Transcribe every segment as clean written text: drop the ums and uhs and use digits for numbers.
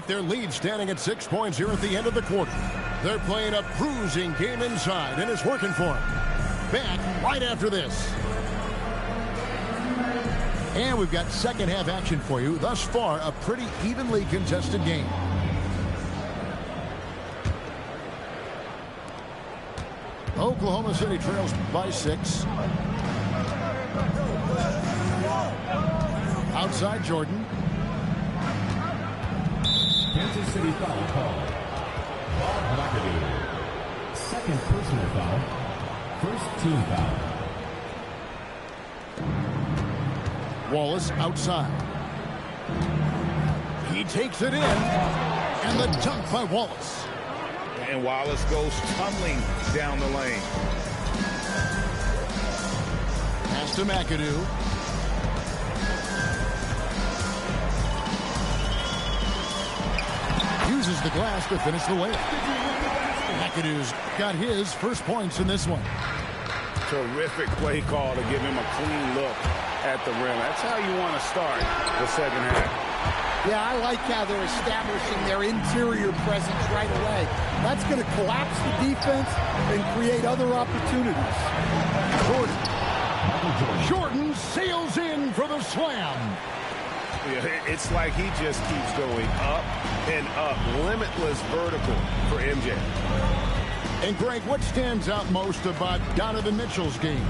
Their lead standing at 6 points here at the end of the quarter. They're playing a bruising game inside, and it's working for them. Back right after this. And we've got second half action for you. Thus far, a pretty evenly contested game. Oklahoma City trails by 6. Outside Jordan. Kansas City foul call. McAdoo. Second personal foul. First team foul. Wallace outside. He takes it in. And the dunk by Wallace. And Wallace goes tumbling down the lane. Pass to McAdoo. Uses the glass to finish the layup. McAdoo's got his first points in this one. Terrific play call to give him a clean look at the rim. That's how you want to start the second half. Yeah, I like how they're establishing their interior presence right away. That's going to collapse the defense and create other opportunities. Jordan sails in for the slam. Yeah, it's like he just keeps going up and up. Limitless vertical for MJ. And Greg, what stands out most about Donovan Mitchell's game?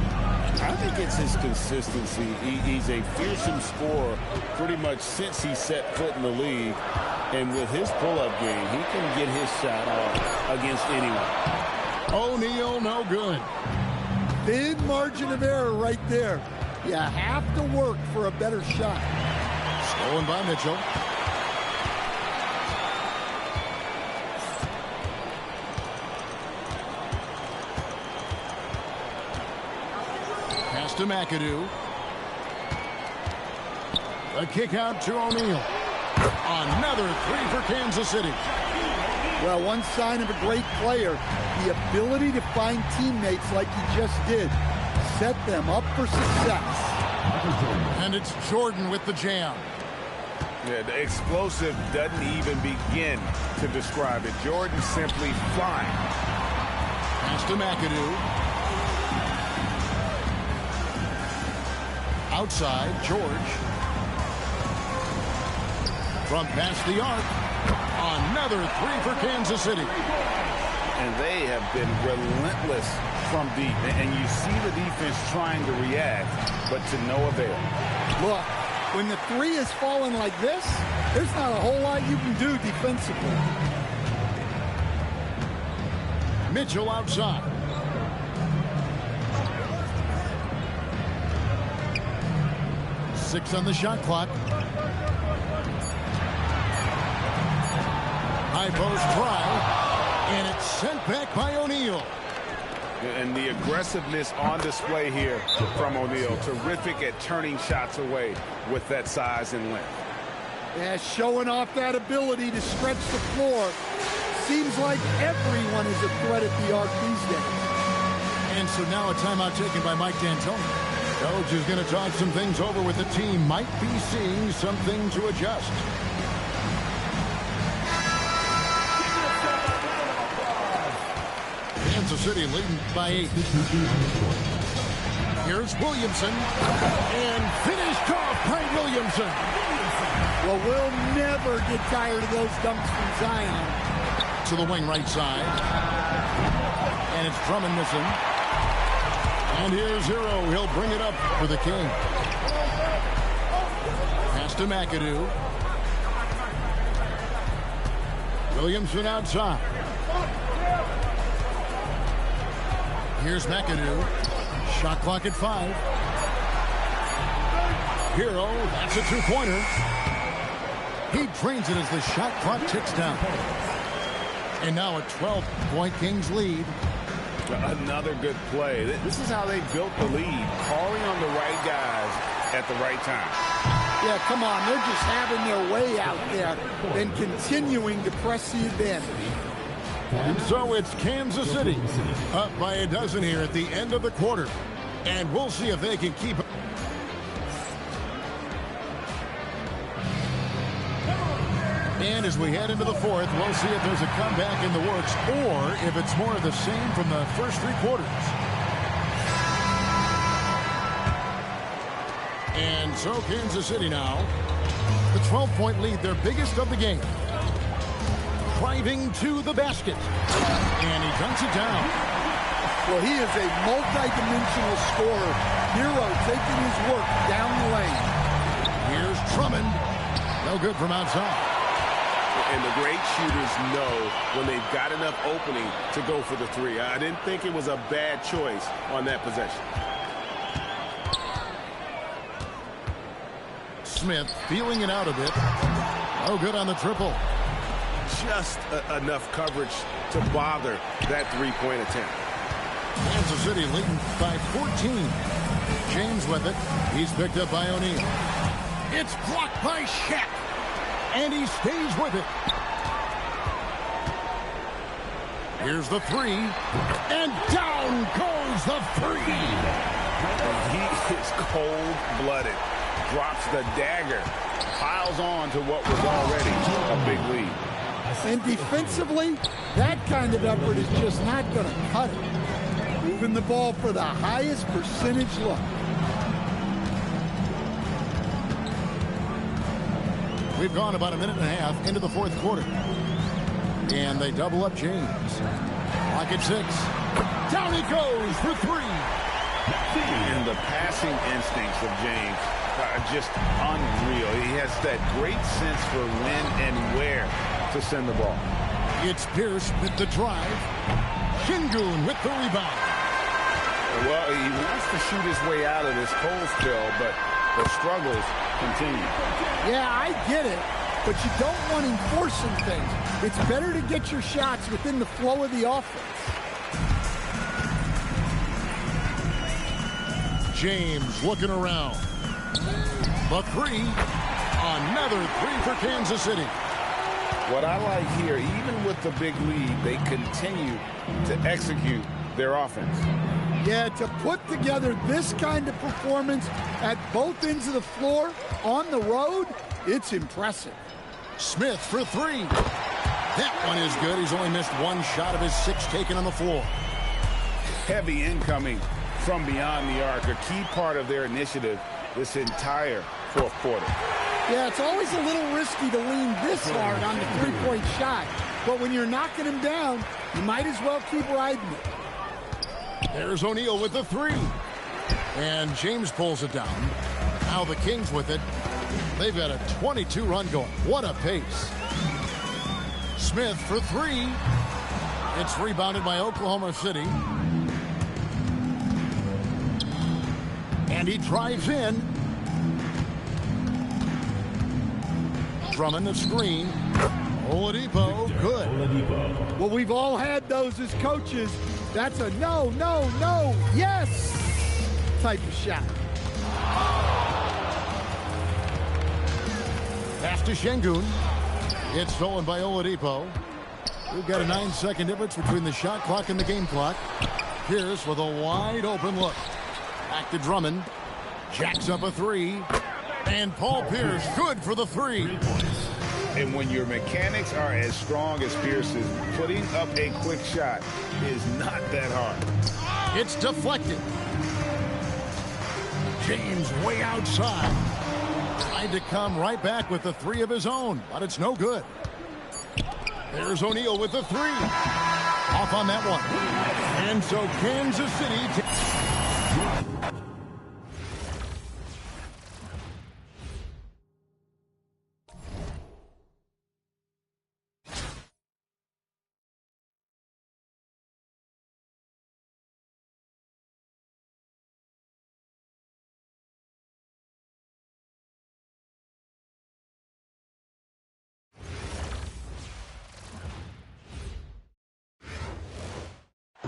I think it's his consistency. He's a fearsome scorer pretty much since he set foot in the league. And with his pull-up game, he can get his shot off against anyone. O'Neal, no good. Thin margin of error right there. You have to work for a better shot. Stolen by Mitchell. Pass to McAdoo. A kick out to O'Neal. Another three for Kansas City. Well, one sign of a great player, the ability to find teammates like he just did. Set them up for success. And it's Jordan with the jam. Yeah, the explosive doesn't even begin to describe it. Jordan simply flying. Pass to McAdoo. Outside, George. From past the arc. Another three for Kansas City. And they have been relentless from deep. And you see the defense trying to react, but to no avail. Look, when the three is falling like this, there's not a whole lot you can do defensively. Mitchell outside. Six on the shot clock. High post try, and it's sent back by O'Neal. And the aggressiveness on display here from O'Neal. Terrific at turning shots away with that size and length. Yeah, showing off that ability to stretch the floor. Seems like everyone is a threat at the arc these days. And so now a timeout taken by Mike D'Antoni. Coach is going to talk some things over with the team. Might be seeing something to adjust. Kansas City leading by 8. Here's Williamson. And finished off by Williamson. Well, we'll never get tired of those dunks from Zion. To the wing right side. And it's Drummond missing. And here's Hero. He'll bring it up for the King. Pass to McAdoo. Williamson outside. Here's McAdoo. Shot clock at 5. Hero, that's a two-pointer. He drains it as the shot clock ticks down. And now a 12-point Kings lead. Another good play. This is how they built the lead. Calling on the right guys at the right time. Yeah, come on. They're just having their way out there and continuing to press the advantage. And so it's Kansas City up by a dozen here at the end of the quarter. And we'll see if they can keep. And as we head into the fourth, we'll see if there's a comeback in the works or if it's more of the same from the first three quarters. And so Kansas City now, the 12-point lead, their biggest of the game. Driving to the basket. And he dunks it down. Well, he is a multi-dimensional scorer. Hero taking his work down the lane. Here's Drummond. No good from outside. And the great shooters know when they've got enough opening to go for the three. I didn't think it was a bad choice on that possession. Smith feeling it out a bit. No good on the triple. Just enough coverage to bother that three-point attempt. Kansas City leading by 14. James with it. He's picked up by O'Neal. It's blocked by Shaq. And he stays with it. Here's the three. And down goes the three. He is cold-blooded. Drops the dagger. Piles on to what was already a big lead. And defensively, that kind of effort is just not going to cut it. Moving the ball for the highest percentage look. We've gone about a minute and a half into the fourth quarter. And they double up James. Clock at 6. Down he goes for three. And the passing instincts of James are just unreal. He has that great sense for when and where to send the ball. It's Pierce with the drive. Şengün with the rebound. Well, he wants to shoot his way out of this cold spell, but the struggles continue. Yeah, I get it, but you don't want him forcing things. It's better to get your shots within the flow of the offense. James looking around. The three. Another three for Kansas City. What I like here, even with the big lead, they continue to execute their offense. Yeah, to put together this kind of performance at both ends of the floor on the road, it's impressive. Smith for three. That one is good. He's only missed one shot of his 6 taken on the floor. Heavy incoming from beyond the arc, a key part of their initiative this entire fourth quarter. Yeah, it's always a little risky to lean this hard on the three-point shot, but when you're knocking him down, you might as well keep riding it. There's O'Neal with the three. And James pulls it down. Now the Kings with it. They've got a 22-run going. What a pace. Smith for three. It's rebounded by Oklahoma City. And he drives in. Drummond the screen. Oladipo, good. Well, we've all had those as coaches. That's a no, no, no, yes type of shot. Pass to Şengün. It's stolen by Oladipo. We've got a 9-second difference between the shot clock and the game clock. Pierce with a wide open look. Back to Drummond. Jacks up a three. And Paul Pierce, good for the three. And when your mechanics are as strong as Pierce's, putting up a quick shot is not that hard. It's deflected. James way outside. Tried to come right back with the three of his own, but it's no good. There's O'Neal with the three. Off on that one. And so Kansas City...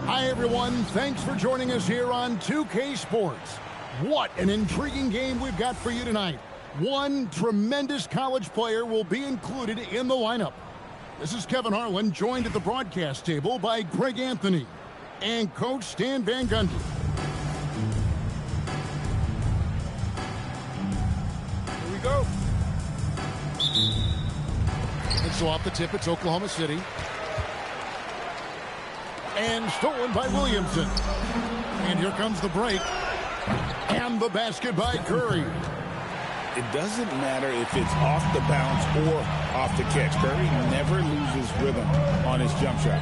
Hi, everyone. Thanks for joining us here on 2K Sports. What an intriguing game we've got for you tonight. One tremendous college player will be included in the lineup. This is Kevin Harlan, joined at the broadcast table by Greg Anthony and Coach Stan Van Gundy. Here we go. It's So off the tip, it's Oklahoma City. And stolen by Williamson. And here comes the break. And the basket by Curry. It doesn't matter if it's off the bounce or off the catch. Curry never loses rhythm on his jump shot.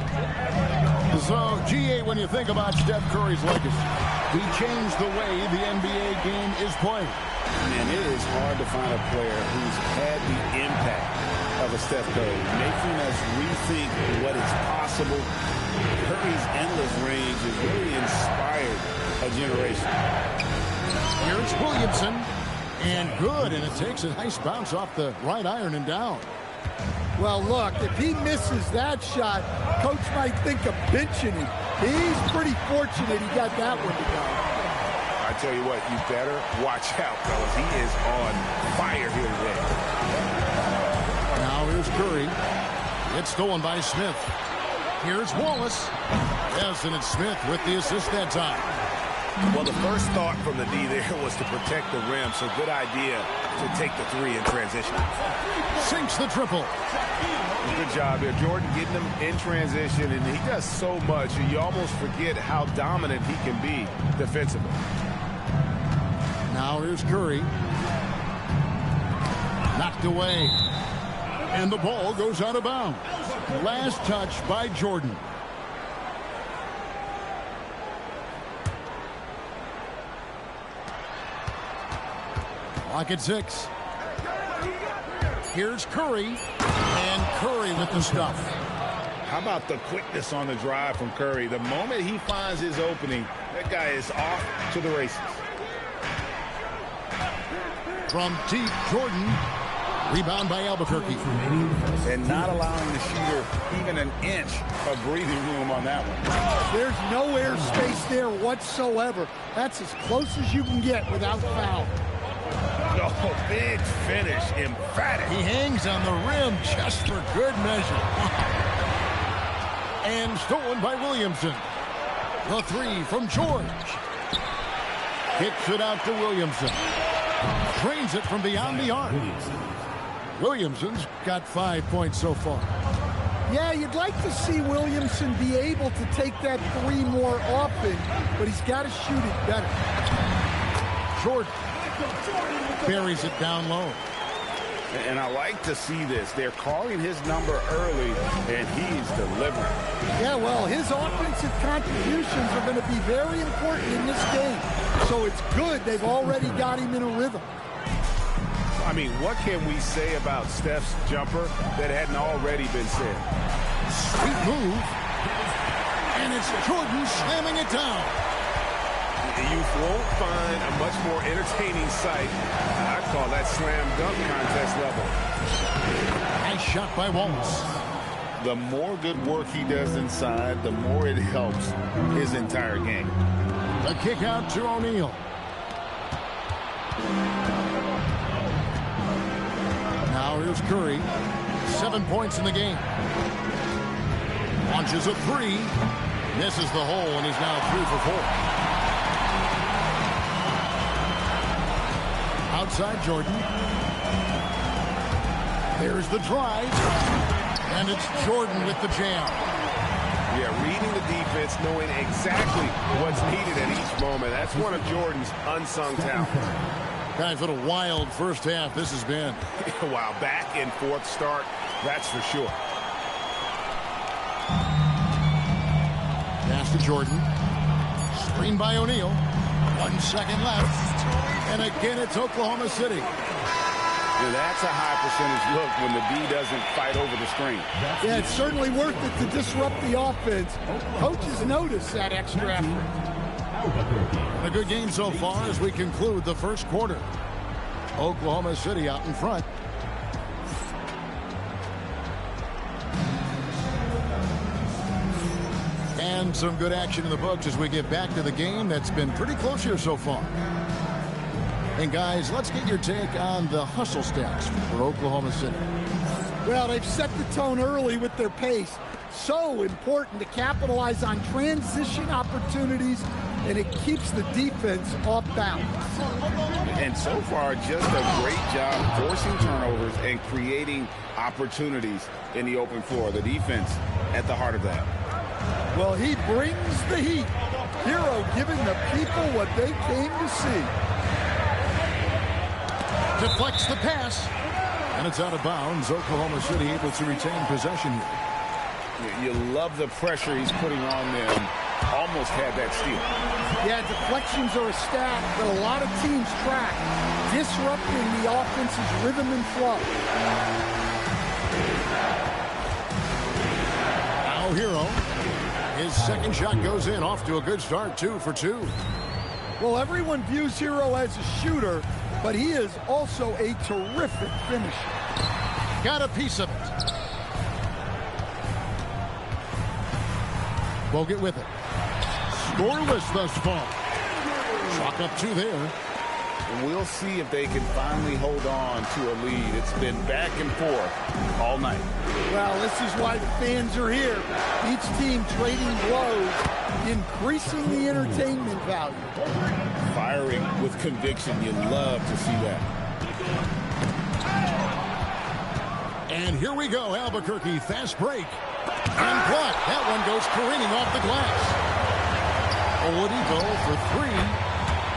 So, GA, when you think about Steph Curry's legacy, he changed the way the NBA game is played. And it is hard to find a player who's had the impact of a Steph Curry, making us rethink what is possible. Curry's endless range has really inspired a generation. Here's Williamson. And good, and it takes a nice bounce off the right iron and down. Well, look, if he misses that shot, coach might think of benching him. He's pretty fortunate he got that one to go. I tell you what, you better watch out, fellas. He is on fire here today. Now here's Curry. It's stolen by Smith. Here's Wallace. Yes, and it's Smith with the assist that time. Well, the first thought from the D there was to protect the rim, so good idea to take the three in transition. Sinks the triple. Good job there. Jordan getting him in transition, and he does so much, and you almost forget how dominant he can be defensively. Now here's Curry. Knocked away. And the ball goes out of bounds. Last touch by Jordan. Clock at 6. Here's Curry. And Curry with the stuff. How about the quickness on the drive from Curry? The moment he finds his opening, that guy is off to the races. From deep, Jordan. Rebound by Albuquerque. And not allowing the shooter even an inch of breathing room on that one. There's no air space there whatsoever. That's as close as you can get without foul. Oh, big finish, emphatic. He hangs on the rim just for good measure. And stolen by Williamson. The three from George. Kicks it out to Williamson. Drains it from beyond the arc. Williamson's got 5 points so far. Yeah, you'd like to see Williamson be able to take that three more often, but he's got to shoot it better. Jordan buries it down low. And I like to see this. They're calling his number early, and he's delivering. Yeah, well, his offensive contributions are going to be very important in this game. So it's good they've already got him in a rhythm. I mean, what can we say about Steph's jumper that hadn't already been said? Sweet move. And it's Jordan slamming it down. You won't find a much more entertaining sight. I call that slam dunk contest level. Nice shot by Wallace. The more good work he does inside, the more it helps his entire game. A kick out to O'Neal. Now here's Curry. 7 points in the game. Launches a three. Misses the hole, and he's now 3 for 4. Outside Jordan. There's the drive. And it's Jordan with the jam. Yeah, reading the defense, knowing exactly what's needed at each moment. That's one of Jordan's unsung talents. Guys, what a wild first half this has been. Wow, back and forth start, that's for sure. Pass to Jordan. Screen by O'Neal. 1 second left. And again, it's Oklahoma City. Yeah, that's a high percentage look when the D doesn't fight over the screen. Yeah, it's certainly worth it to disrupt the offense. Coaches notice that extra effort. A good game so far as we conclude the first quarter. Oklahoma City out in front. And some good action in the books as we get back to the game that's been pretty close here so far. And guys, let's get your take on the hustle stats for Oklahoma City. Well, they've set the tone early with their pace. So important to capitalize on transition opportunities and it keeps the defense off balance. And so far, just a great job forcing turnovers and creating opportunities in the open floor. The defense at the heart of that. Well, he brings the heat. Hero giving the people what they came to see. Deflects the pass. And it's out of bounds. Oklahoma City able to retain possession here. You love the pressure he's putting on them. Almost had that steal. Yeah, deflections are a stat that a lot of teams track, disrupting the offense's rhythm and flow. Now Hero. His second shot goes in, off to a good start, 2 for 2. Well, everyone views Hero as a shooter, but he is also a terrific finisher. Got a piece of it. Bogut with it. Scoreless thus far. Chalk up 2 there. We'll see if they can finally hold on to a lead. It's been back and forth all night. Well, this is why the fans are here. Each team trading blows, increasing the entertainment value. Firing with conviction. You love to see that. And here we go. Albuquerque, fast break. And blocked. That one goes careening off the glass. Oladipo for 3.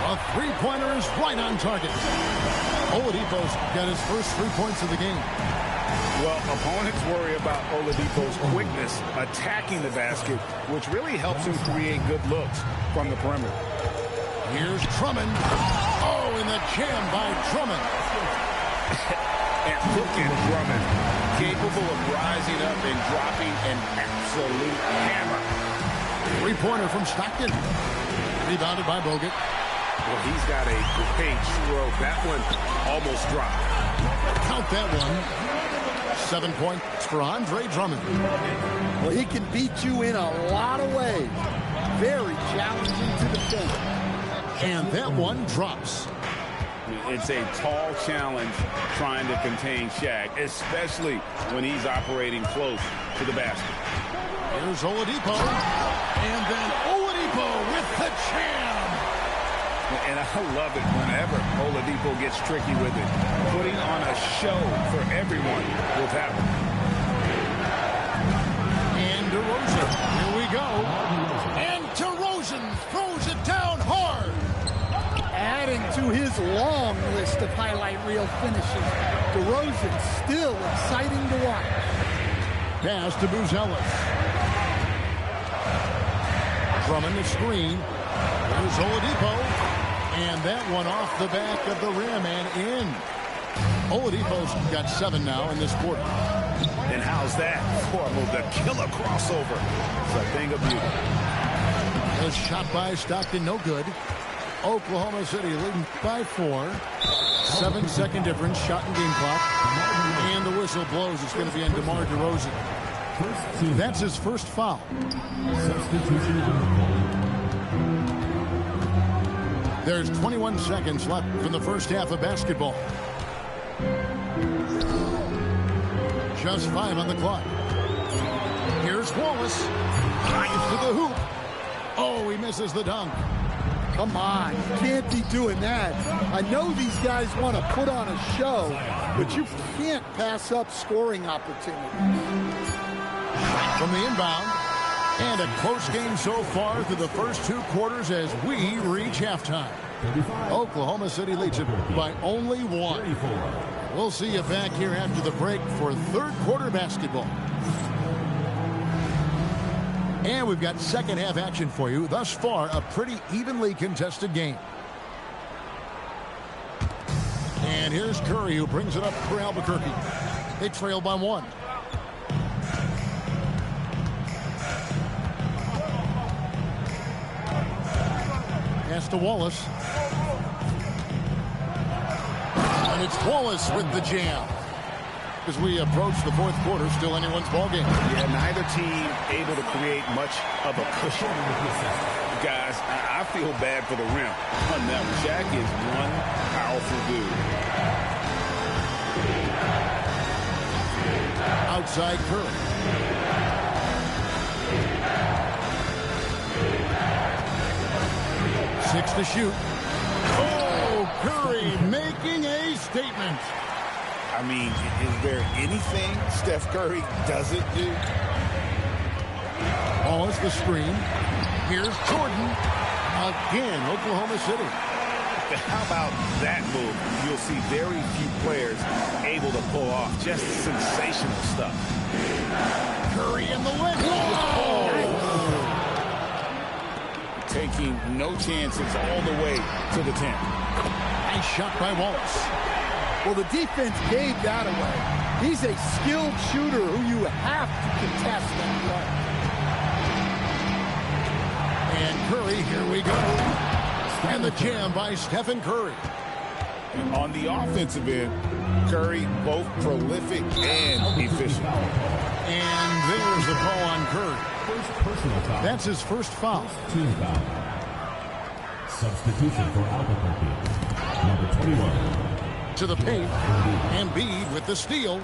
A three-pointer is right on target. Oladipo's got his first 3 points of the game. Well, opponents worry about Oladipo's quickness attacking the basket, which really helps him create good looks from the perimeter. Here's Drummond. Oh, and the jam by Drummond. And look at Drummond, capable of rising up and dropping an absolute hammer. Three-pointer from Stockton. Rebounded by Bogut. Well, he's got a great stroke. That one almost dropped. Count that one. 7 points for Andre Drummond. Well, he can beat you in a lot of ways. Very challenging to defend. And that one drops. It's a tall challenge trying to contain Shaq, especially when he's operating close to the basket. Here's Oladipo. And then Oladipo with the jam. And I love it whenever Oladipo gets tricky with it. Putting on a show for everyone with that one. And DeRozan. Here we go. And DeRozan throws it down hard. Adding to his long list of highlight reel finishes, DeRozan still exciting to watch. Pass to Buzelis. Drummond the screen. There's Oladipo. And that one off the back of the rim and in. Oladipo's got 7 now in this quarter. And how's that for the killer crossover? It's a thing of beauty. A shot by Stockton, no good. Oklahoma City leading by 4. 7-second difference, shot and game clock. And the whistle blows. It's going to be on DeMar DeRozan. That's his first foul. There's 21 seconds left from the first half of basketball. Just 5 on the clock. Here's Wallace. Drives to the hoop. Oh, he misses the dunk. Come on, you can't be doing that. I know these guys want to put on a show, but you can't pass up scoring opportunities. From the inbound. And a close game so far through the first 2 quarters as we reach halftime. Oklahoma City leads it by only 1. We'll see you back here after the break for third quarter basketball. And we've got second half action for you. Thus far, a pretty evenly contested game. And here's Curry, who brings it up for Albuquerque. They trail by 1. Pass to Wallace. And it's Wallace with the jam. As we approach the fourth quarter, still anyone's ballgame. Yeah, neither team able to create much of a cushion. Guys, I feel bad for the rim on them. Shaq is one powerful dude. Outside Curry. 6 to shoot. Oh, Curry making a statement. I mean, is there anything Steph Curry doesn't do? Wallace the screen. Here's Jordan. Again, Oklahoma City. How about that move? You'll see very few players able to pull off just sensational stuff. Curry in the win. Taking no chances all the way to the 10. Nice shot by Wallace. Well, the defense gave that away. He's a skilled shooter who you have to contest that play. And Curry, here we go. And the jam by Stephen Curry. On the offensive end, Curry both prolific and efficient. And there's the call on Curry. That's his first foul. Team foul. Substitution for Albuquerque. Number 21. To the paint. Embiid with the steal.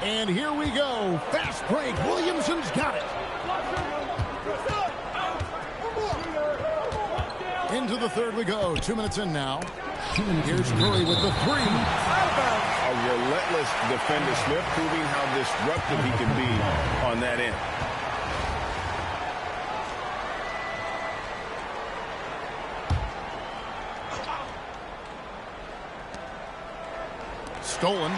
And here we go. Fast break. Williamson's got it. Into the third we go. 2 minutes in now. Here's Curry with the three. A relentless defender. Smith proving how disruptive he can be on that end. Stolen.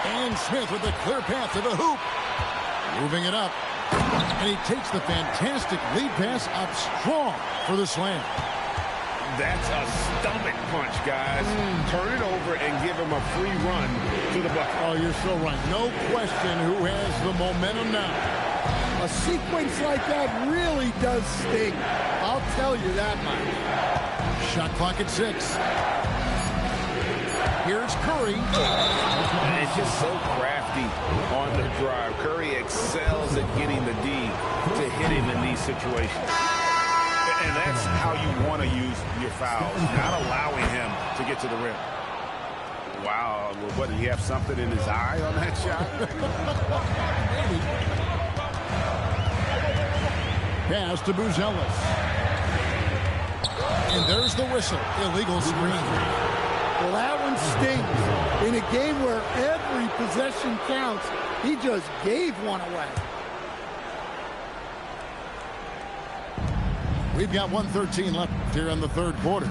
And Smith with a clear path to the hoop. Moving it up. And he takes the fantastic lead pass up strong for the slam. That's a stomach punch, guys. Turn it over and give him a free run to the bucket. Oh, you're so right. No question who has the momentum now. A sequence like that really does sting. I'll tell you that much. Shot clock at 6. Here's Curry. And just so crafty on the drive. Curry excels at getting the D to hit him in these situations. And that's how you want to use your fouls, not allowing him to get to the rim. Wow, what, did he have something in his eye on that shot? Maybe. Pass to Buzelis. And there's the whistle. Illegal screen. Well, that one stings. In a game where every possession counts, he just gave one away. We've got 1:13 left here in the third quarter.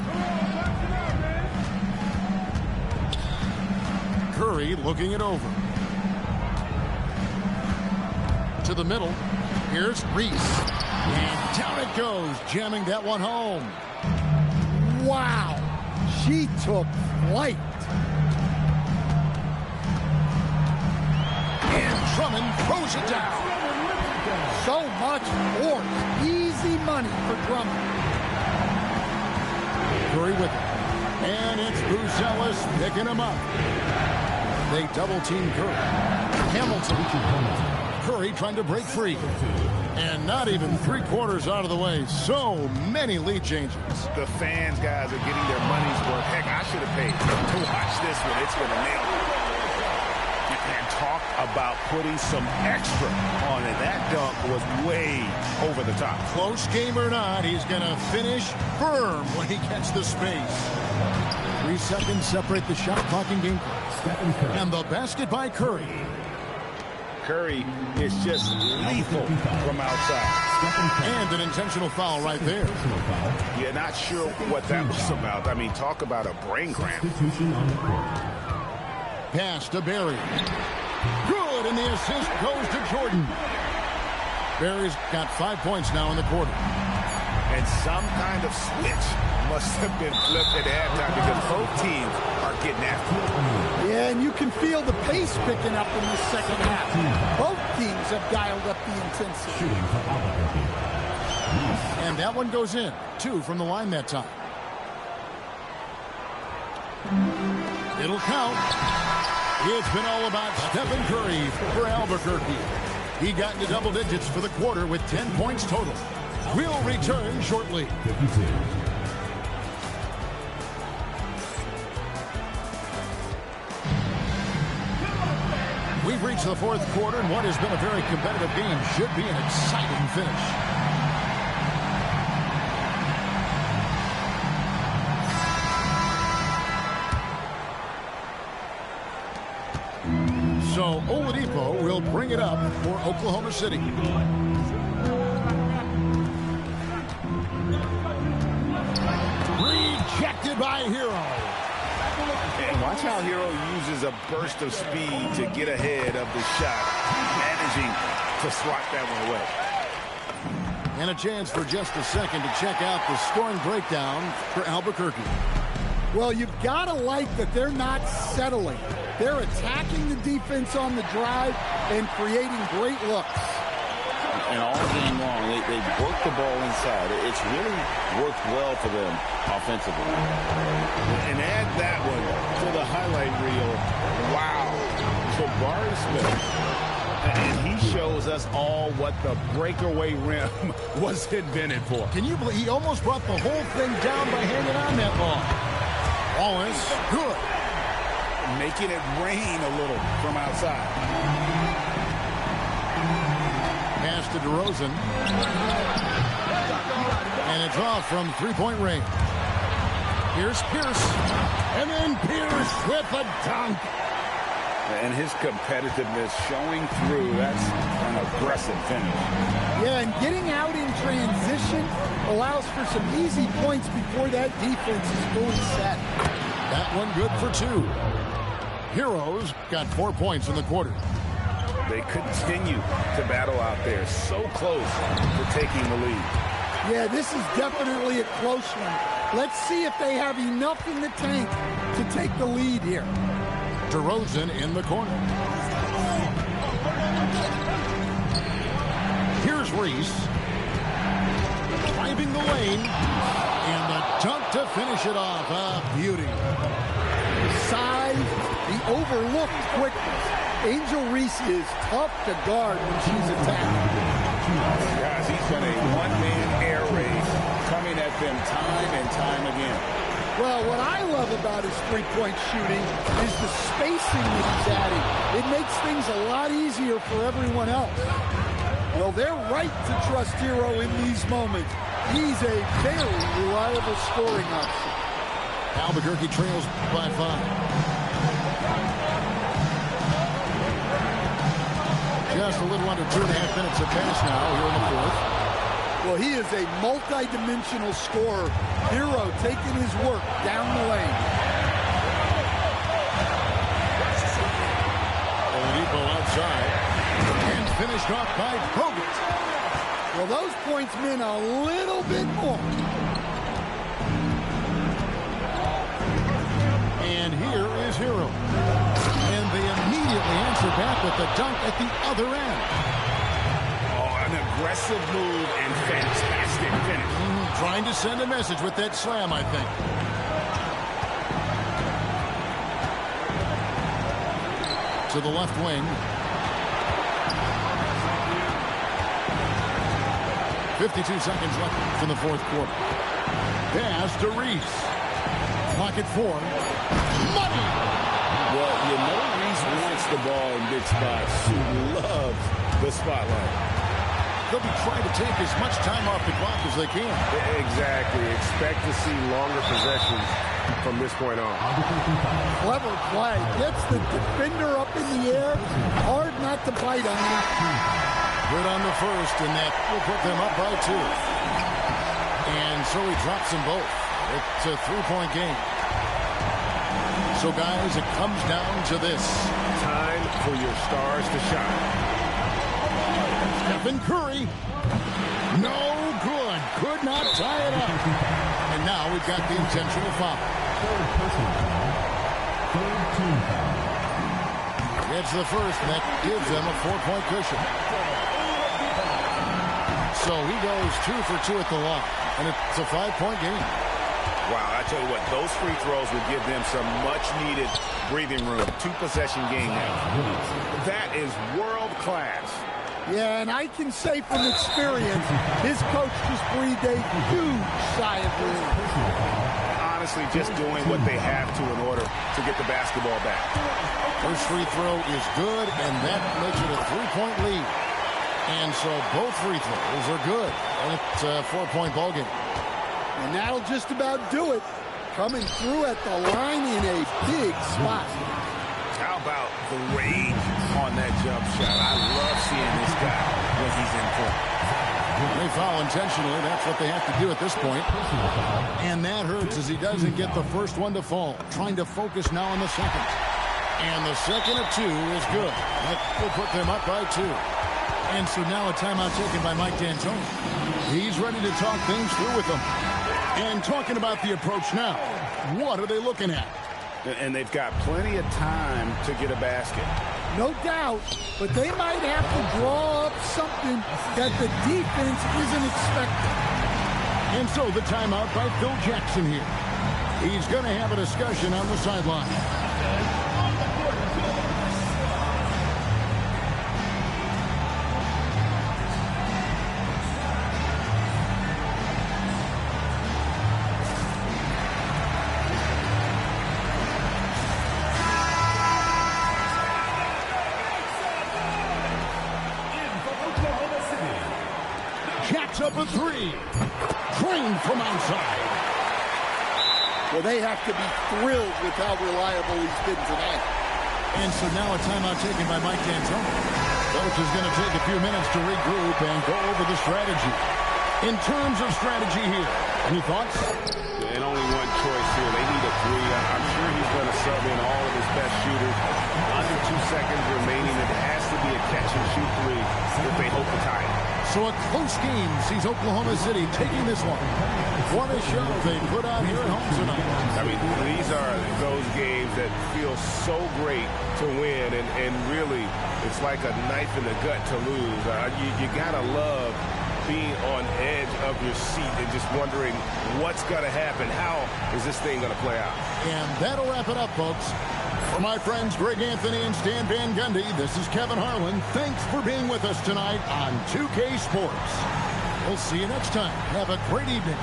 Curry looking it over. To the middle. Here's Reese. And down it goes, jamming that one home. Wow. She took flight. And Drummond throws it down. So much force. Easy money for Drummond. Curry with it. And it's Buzelis picking him up. They double team Curry. Hamilton. Curry trying to break free. And not even 3/4 out of the way. So many lead changes. The fans, guys, are getting their money's worth. Heck, I should have paid to watch this one. It's going to nail it. And talk about putting some extra on it. That dunk was way over the top. Close game or not, he's going to finish firm when he gets the space. 3 seconds separate the shot clock and game clock. And the basket by Curry. Curry is just lethal from outside. And an intentional foul right there. Yeah, not sure what that was about. I mean, talk about a brain cramp. Pass to Barry. Good, and the assist goes to Jordan. Barry's got 5 points now in the quarter. And some kind of switch must have been flipped at halftime because both teams are getting after it. Yeah, and you can feel the pace picking up in the second half. Both teams have dialed up the intensity. And that one goes in. 2 from the line that time. It'll count. It's been all about Stephen Curry for Albuquerque. He got into double digits for the quarter with 10 points total. We'll return shortly. We've reached the fourth quarter, and what has been a very competitive game should be an exciting finish. for Oklahoma City. Rejected by Hero. And watch how Hero uses a burst of speed to get ahead of the shot, managing to swat that one away. And a chance for just a second to check out the scoring breakdown for Albuquerque. Well, you've got to like that they're not settling. They're attacking the defense on the drive and creating great looks. And all game long, they work the ball inside. It's really worked well for them offensively. And add that one to the highlight reel. Wow. Jabari Smith. And he shows us all what the breakaway rim was invented for. Can you believe he almost brought the whole thing down by hanging on that ball? Wallace, good. Making it rain a little from outside. Pass to DeRozan. And it's off from three-point range. Here's Pierce. And then Pierce with a dunk. And his competitiveness showing through. That's an aggressive finish. Yeah, and getting out in transition allows for some easy points before that defense is fully set. That one good for two. Heroes got 4 points in the quarter. They continue to battle out there. So close to taking the lead. Yeah, this is definitely a close one. Let's see if they have enough in the tank to take the lead here. DeRozan in the corner. Here's Reese. Driving the lane. And the dunk to finish it off. A beauty. The size, the overlooked quickness. Angel Reese is tough to guard when she's attacked. Guys, he's been a one-man air raid coming at them time and time again. Well, what I love about his three-point shooting is the spacing that he's adding. It makes things a lot easier for everyone else. Well, they're right to trust Hero in these moments. He's a very reliable scoring option. Albuquerque trails by 5. Just a little under 2.5 minutes of pass now here in the fourth. Well, he is a multi-dimensional scorer. Hero taking his work down the lane. Oladipo outside. And finished off by Bogut. Well, those points mean a little bit more. And here is Hero. And they immediately answer back with the dunk at the other end. An aggressive move and fantastic finish. Trying to send a message with that slam, I think. To the left wing. 52 seconds left in the fourth quarter. Pass to Reese. Pocket 4. Money! Well, you know Reese wants the ball in big spots. She loves the spotlight. They'll be trying to take as much time off the clock as they can. Exactly. Expect to see longer possessions from this point on. Clever play. Gets the defender up in the air. Hard not to bite on him. Good on the first, and that will put them up by 2. And so he drops them both. It's a 3-point game. So, guys, it comes down to this. Time for your stars to shine. Stephen Curry. No good. Could not tie it up. And now we've got the intentional foul. Gets the first, and that gives them a 4-point cushion. So he goes 2 for 2 at the line, and it's a 5-point game. Wow, I tell you what, those free throws will give them some much-needed breathing room. 2-possession game now. That is world class. Yeah, and I can say from experience, his coach just breathed a huge sigh of relief. Honestly, just doing what they have to in order to get the basketball back. First free throw is good, and that makes it a 3-point lead. And so both free throws are good, and it's a 4-point ball game. And that'll just about do it. Coming through at the line in a big spot. How about the range on that jump shot. I love seeing this guy when he's in front. They foul intentionally. That's what they have to do at this point. And that hurts as he doesn't get the first one to fall. Trying to focus now on the second. And the second of 2 is good. That will put them up by 2. And so now a timeout taken by Mike D'Antoni. He's ready to talk things through with them. And talking about the approach now, what are they looking at? And they've got plenty of time to get a basket. No doubt, but they might have to draw up something that the defense isn't expecting. And so the timeout by Phil Jackson here. He's going to have a discussion on the sideline. Up a 3. Drained from outside. Well, they have to be thrilled with how reliable he's been tonight. And so now a timeout taken by Mike D'Antoni. Coach is going to take a few minutes to regroup and go over the strategy. In terms of strategy here, any thoughts? And only one choice here. They need a 3. I'm sure he's going to sub in all of his best shooters. Under 2 seconds remaining. It has to be a catch-and-shoot 3 if they hope to tie it. So a close game sees Oklahoma City taking this one. What a show they put on here at home tonight. I mean, these are those games that feel so great to win, and really, it's like a knife in the gut to lose. You gotta love being on edge of your seat and just wondering what's gonna happen. How is this thing gonna play out? And that'll wrap it up, folks. For my friends Greg Anthony and Stan Van Gundy, this is Kevin Harlan. Thanks for being with us tonight on 2K Sports. We'll see you next time. Have a great evening.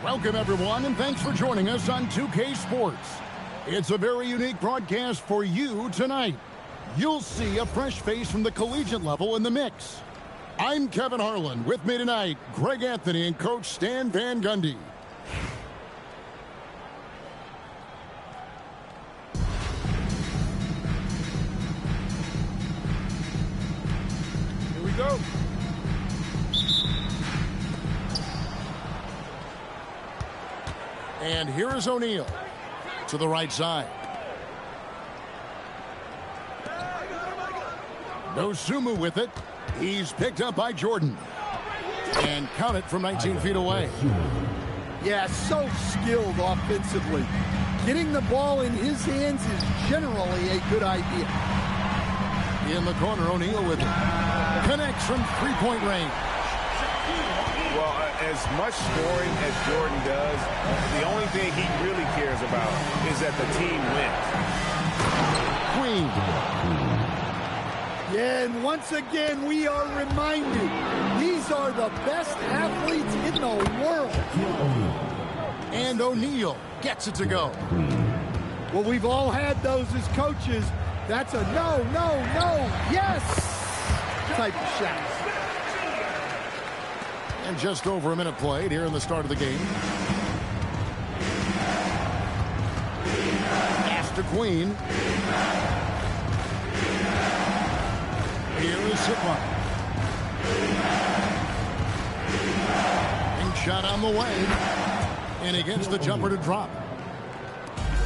Welcome, everyone, and thanks for joining us on 2K Sports. It's a very unique broadcast for you tonight. You'll see a fresh face from the collegiate level in the mix. I'm Kevin Harlan. With me tonight, Greg Anthony and Coach Stan Van Gundy. Here we go. And here is O'Neal to the right side. Dosunmu with it. He's picked up by Jordan. And count it from 19 feet away. Yeah, so skilled offensively. Getting the ball in his hands is generally a good idea. In the corner, O'Neal with it. Connects from three-point range. Well, as much scoring as Jordan does, the only thing he really cares about is that the team wins. Queen. Yeah, and once again, we are reminded these are the best athletes in the world. And O'Neal gets it to go. Well, we've all had those as coaches. That's a no, no, no, yes type of shot. And just over a minute played here in the start of the game. Pass to Queen. Here is Sigma. Big shot on the way. And he gets the jumper to drop.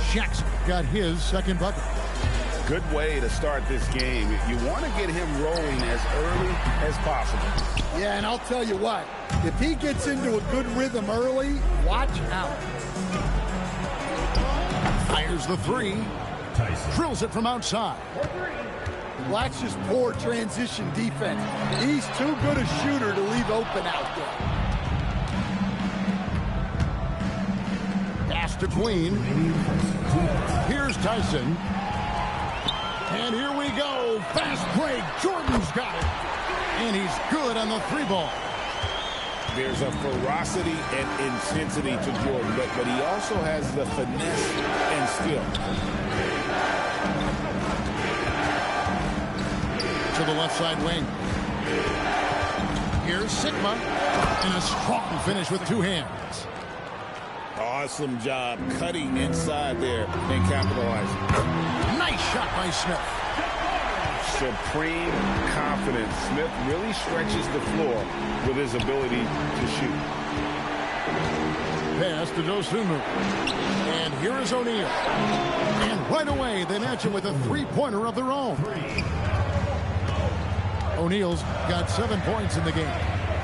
Shaq's got his second bucket. Good way to start this game. You want to get him rolling as early as possible. Yeah, and I'll tell you what, if he gets into a good rhythm early, watch out. Fires the three. Drills it from outside. Well, that's just poor transition defense. He's too good a shooter to leave open out there. Pass to Queen. Here's Tyson. And here we go. Fast break. Jordan's got it. And he's good on the three ball. There's a ferocity and intensity to Jordan, but he also has the finesse and skill. To the left side wing. Here's Sigma. And a strong finish with two hands. Awesome job cutting inside there and capitalizing. Nice shot by Smith. Supreme confidence. Smith really stretches the floor with his ability to shoot. Pass to Dosunmu. And here is O'Neal. And right away, they match him with a three-pointer of their own. O'Neal's got 7 points in the game.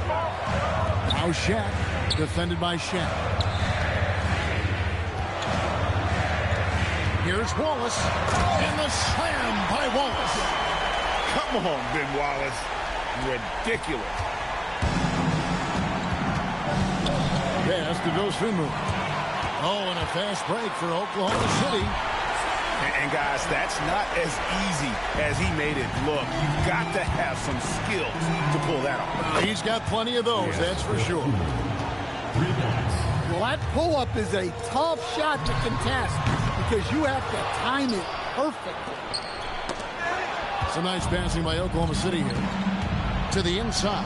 Now Shaq, defended by Shaq. Here's Wallace. And the slam by Wallace. Come on, Ben Wallace. Ridiculous. Pass to Dosunmu. Oh, and a fast break for Oklahoma City. And guys, that's not as easy as he made it look. You've got to have some skills to pull that off. He's got plenty of those, that's for sure. Well, that pull-up is a tough shot to contest because you have to time it perfectly. Some nice passing by Oklahoma City here. To the inside.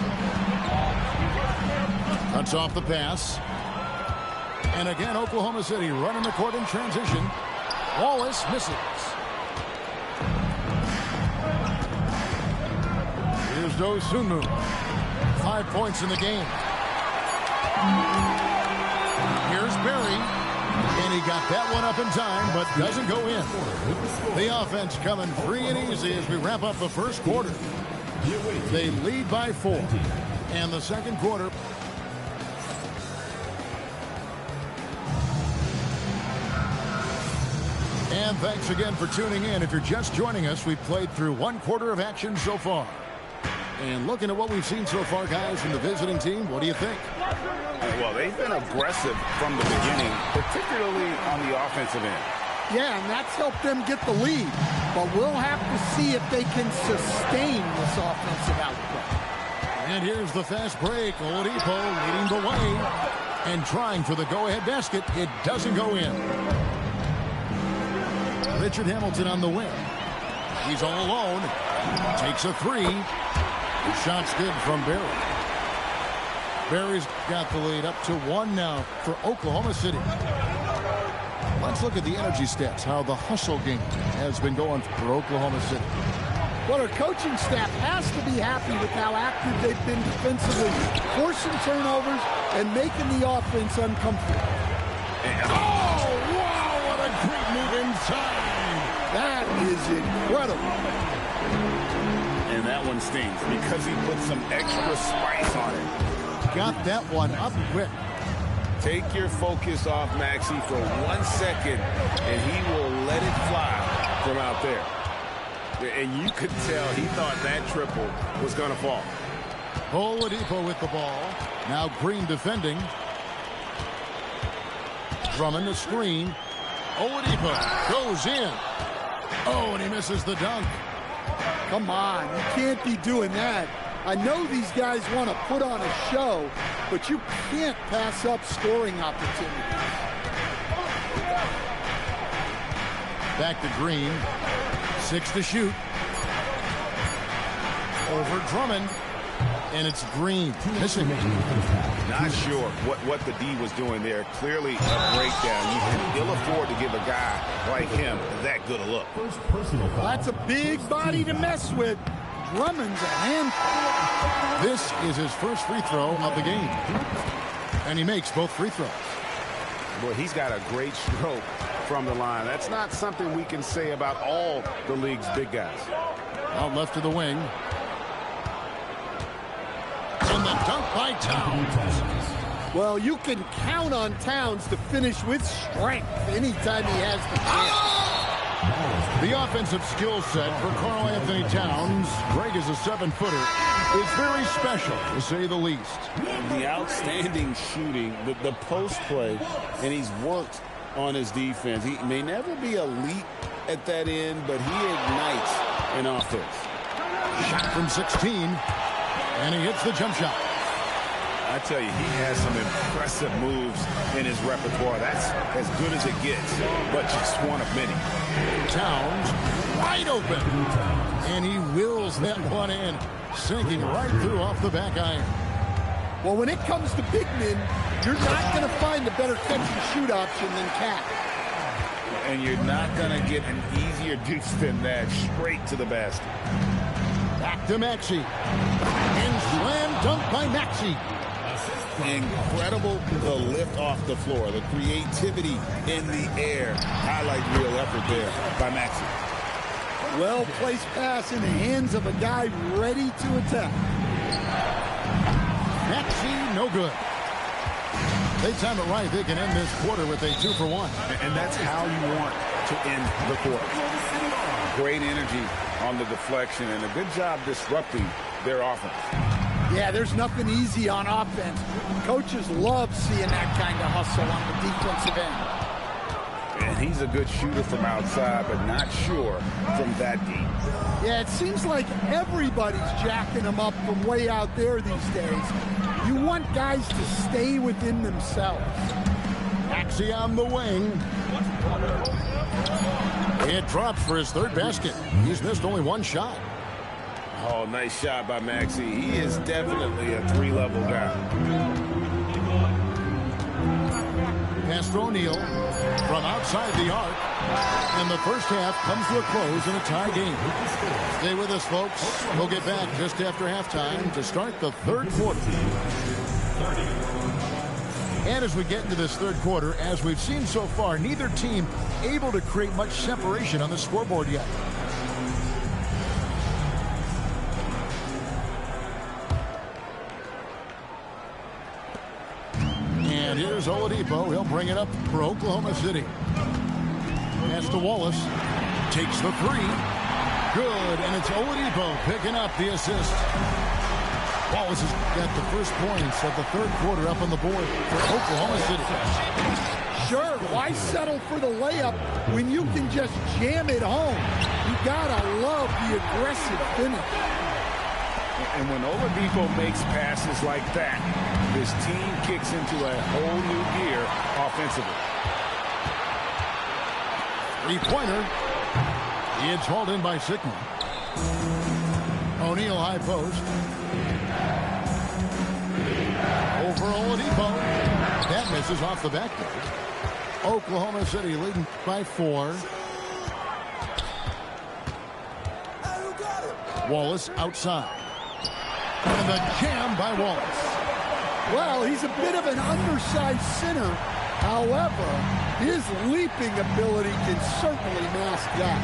Cuts off the pass. And again, Oklahoma City running the court in transition. Wallace misses. Here's Dosunmu. 5 points in the game. Here's Berry. And he got that one up in time, but doesn't go in. The offense coming free and easy as we wrap up the first quarter. They lead by 4. And the second quarter. And thanks again for tuning in. If you're just joining us, we've played through 1 quarter of action so far. And looking at what we've seen so far, guys, from the visiting team, what do you think? Well, they've been aggressive from the beginning, particularly on the offensive end. Yeah, and that's helped them get the lead. But we'll have to see if they can sustain this offensive output. And here's the fast break. Oladipo leading the way and trying for the go-ahead basket. It doesn't go in. Richard Hamilton on the wing. He's all alone. Takes a three. The shot's good from Berry. Berry's got the lead up to 1 now for Oklahoma City. Let's look at the energy stats, how the hustle game has been going for Oklahoma City. Well, our coaching staff has to be happy with how active they've been defensively, forcing turnovers and making the offense uncomfortable. Oh, wow, what a great move inside. That is incredible. And that one stings because he put some extra spice on it. Got that one up quick. Take your focus off Maxey for 1 second, and he will let it fly from out there. And you could tell he thought that triple was going to fall. Oladipo with the ball. Now Green defending. Drummond the screen. Oladipo goes in. Oh, and he misses the dunk. Come on, you can't be doing that. I know these guys want to put on a show, but you can't pass up scoring opportunities. Back to Green. 6 to shoot. Over Drummond. And it's Green. Missing. Not sure what the D was doing there. Clearly a breakdown. You can ill afford to give a guy like him that good a look. Well, that's a big body to mess with. Drummond's a handful. This is his first free throw of the game. And he makes both free throws. Boy, he's got a great stroke from the line. That's not something we can say about all the league's big guys. Out left to the wing. And the dunk by Towns. Well, you can count on Towns to finish with strength anytime he has the chance. The offensive skill set for Karl Anthony Towns, Greg is a 7-footer, is very special, to say the least. The outstanding shooting, the post play, and he's worked on his defense. He may never be elite at that end, but he ignites an offense. Shot from 16, and he hits the jump shot. I tell you, he has some impressive moves in his repertoire. That's as good as it gets, but just one of many. Towns wide open, and he wills that one in, sinking right through off the back iron. Well, when it comes to big men, you're not going to find a better catch-and-shoot option than Cat. And you're not going to get an easier deuce than that, straight to the basket. Back to Maxey. And slam dunk by Maxey. Incredible, the lift off the floor, the creativity in the air. Highlight real effort there by Maxey. Well-placed pass in the hands of a guy ready to attack. Maxey, no good. They time it right. They can end this quarter with a 2-for-1. And that's how you want to end the quarter. Great energy on the deflection and a good job disrupting their offense. Yeah, there's nothing easy on offense. Coaches love seeing that kind of hustle on the defensive end. And he's a good shooter from outside, but not sure from that deep. Yeah, it seems like everybody's jacking him up from way out there these days. You want guys to stay within themselves. Maxey on the wing. It drops for his third basket. He's missed only one shot. Oh, nice shot by Maxey. He is definitely a 3-level guy. Pass to O'Neal from outside the arc. And the first half comes to a close in a tie game. Stay with us, folks. We'll get back just after halftime to start the third quarter. And as we get into this third quarter, as we've seen so far, neither team able to create much separation on the scoreboard yet. And here's Oladipo. He'll bring it up for Oklahoma City. Pass to Wallace. Takes the three. Good. And it's Oladipo picking up the assist. Wallace has got the first points of the third quarter up on the board for Oklahoma City. Sure, why settle for the layup when you can just jam it home? You gotta love the aggressive finish. And when Oladipo makes passes like that, his team kicks into a whole new gear offensively. Three-pointer. It's hauled in by Sickman. O'Neal high post. Over Oladipo. That misses off the backboard. Oklahoma City leading by 4. Wallace outside. And the jam by Wallace. Well, he's a bit of an undersized center. However, his leaping ability can certainly mask that.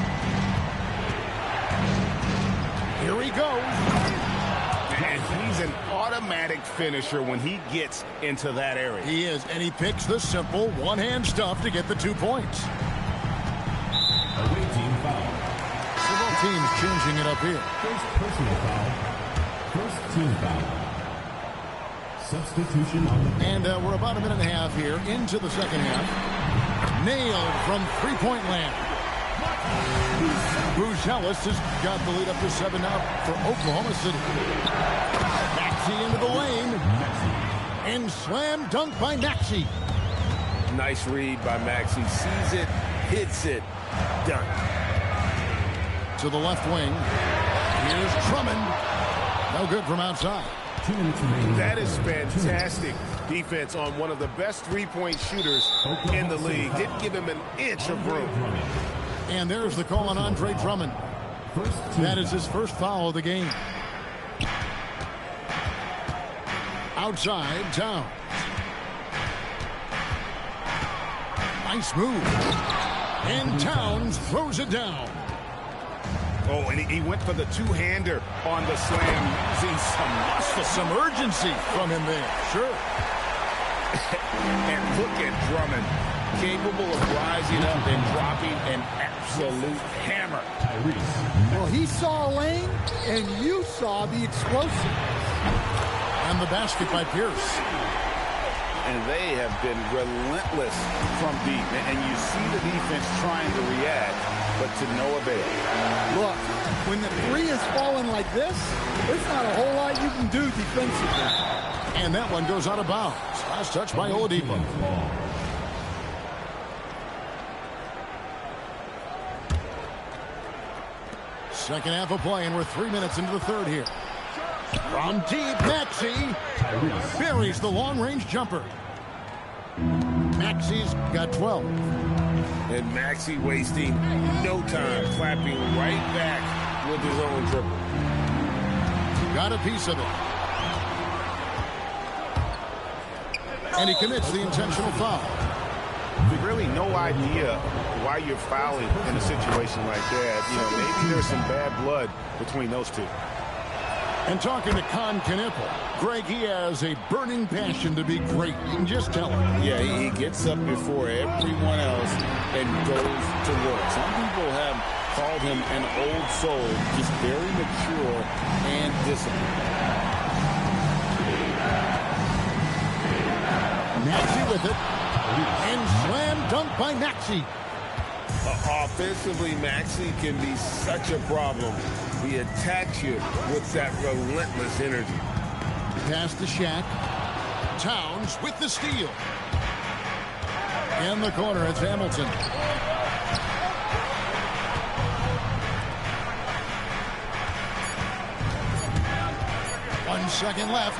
Here he goes. And he's an automatic finisher when he gets into that area. He is, and he picks the simple one-hand stuff to get the 2 points. Away team foul. Several teams changing it up here. First personal foul. First team foul. Substitution on the... And we're about a minute and a half here into the second half. Nailed from three-point land. Buzelis has got the lead up to 7 now for Oklahoma City. Maxey into the lane. And slam dunk by Maxey. Nice read by Maxey. Sees it, hits it, done. To the left wing. Here's Drummond. No good from outside. 2 minutes remaining. That is fantastic defense on one of the best three-point shooters in the league. Didn't give him an inch of room. And there's the call on Andre Drummond. That is his first foul of the game. Outside, Towns. Nice move. And Towns throws it down. Oh, and he went for the two-hander on the slam, using some muscle. Some urgency from him there. Sure. And look at Drummond, capable of rising up and dropping an absolute hammer. Well, he saw a lane, and you saw the explosiveness. And the basket by Pierce. And they have been relentless from deep. And you see the defense trying to react, but to no avail. Look, when the three is falling like this, there's not a whole lot you can do defensively. And that one goes out of bounds. Last touch by Oladipo. Second half of play, and we're 3 minutes into the third here. From deep, Maxey buries the long-range jumper. Maxey's got 12. And Maxey wasting no time, clapping right back with his own triple. Got a piece of it. And he commits the intentional foul. Really no idea why you're fouling in a situation like that. You know, maybe there's some bad blood between those two. And talking to Con Knippel, Greg, he has a burning passion to be great. You can just tell him. Yeah, he gets up before everyone else and goes to work. Some people have called him an old soul, just very mature and disciplined. Maxey with it. And slam dunk by Maxey. Offensively, Maxey can be such a problem. He attacks you with that relentless energy. Pass to Shaq. Towns with the steal. In the corner, it's Hamilton. One second left.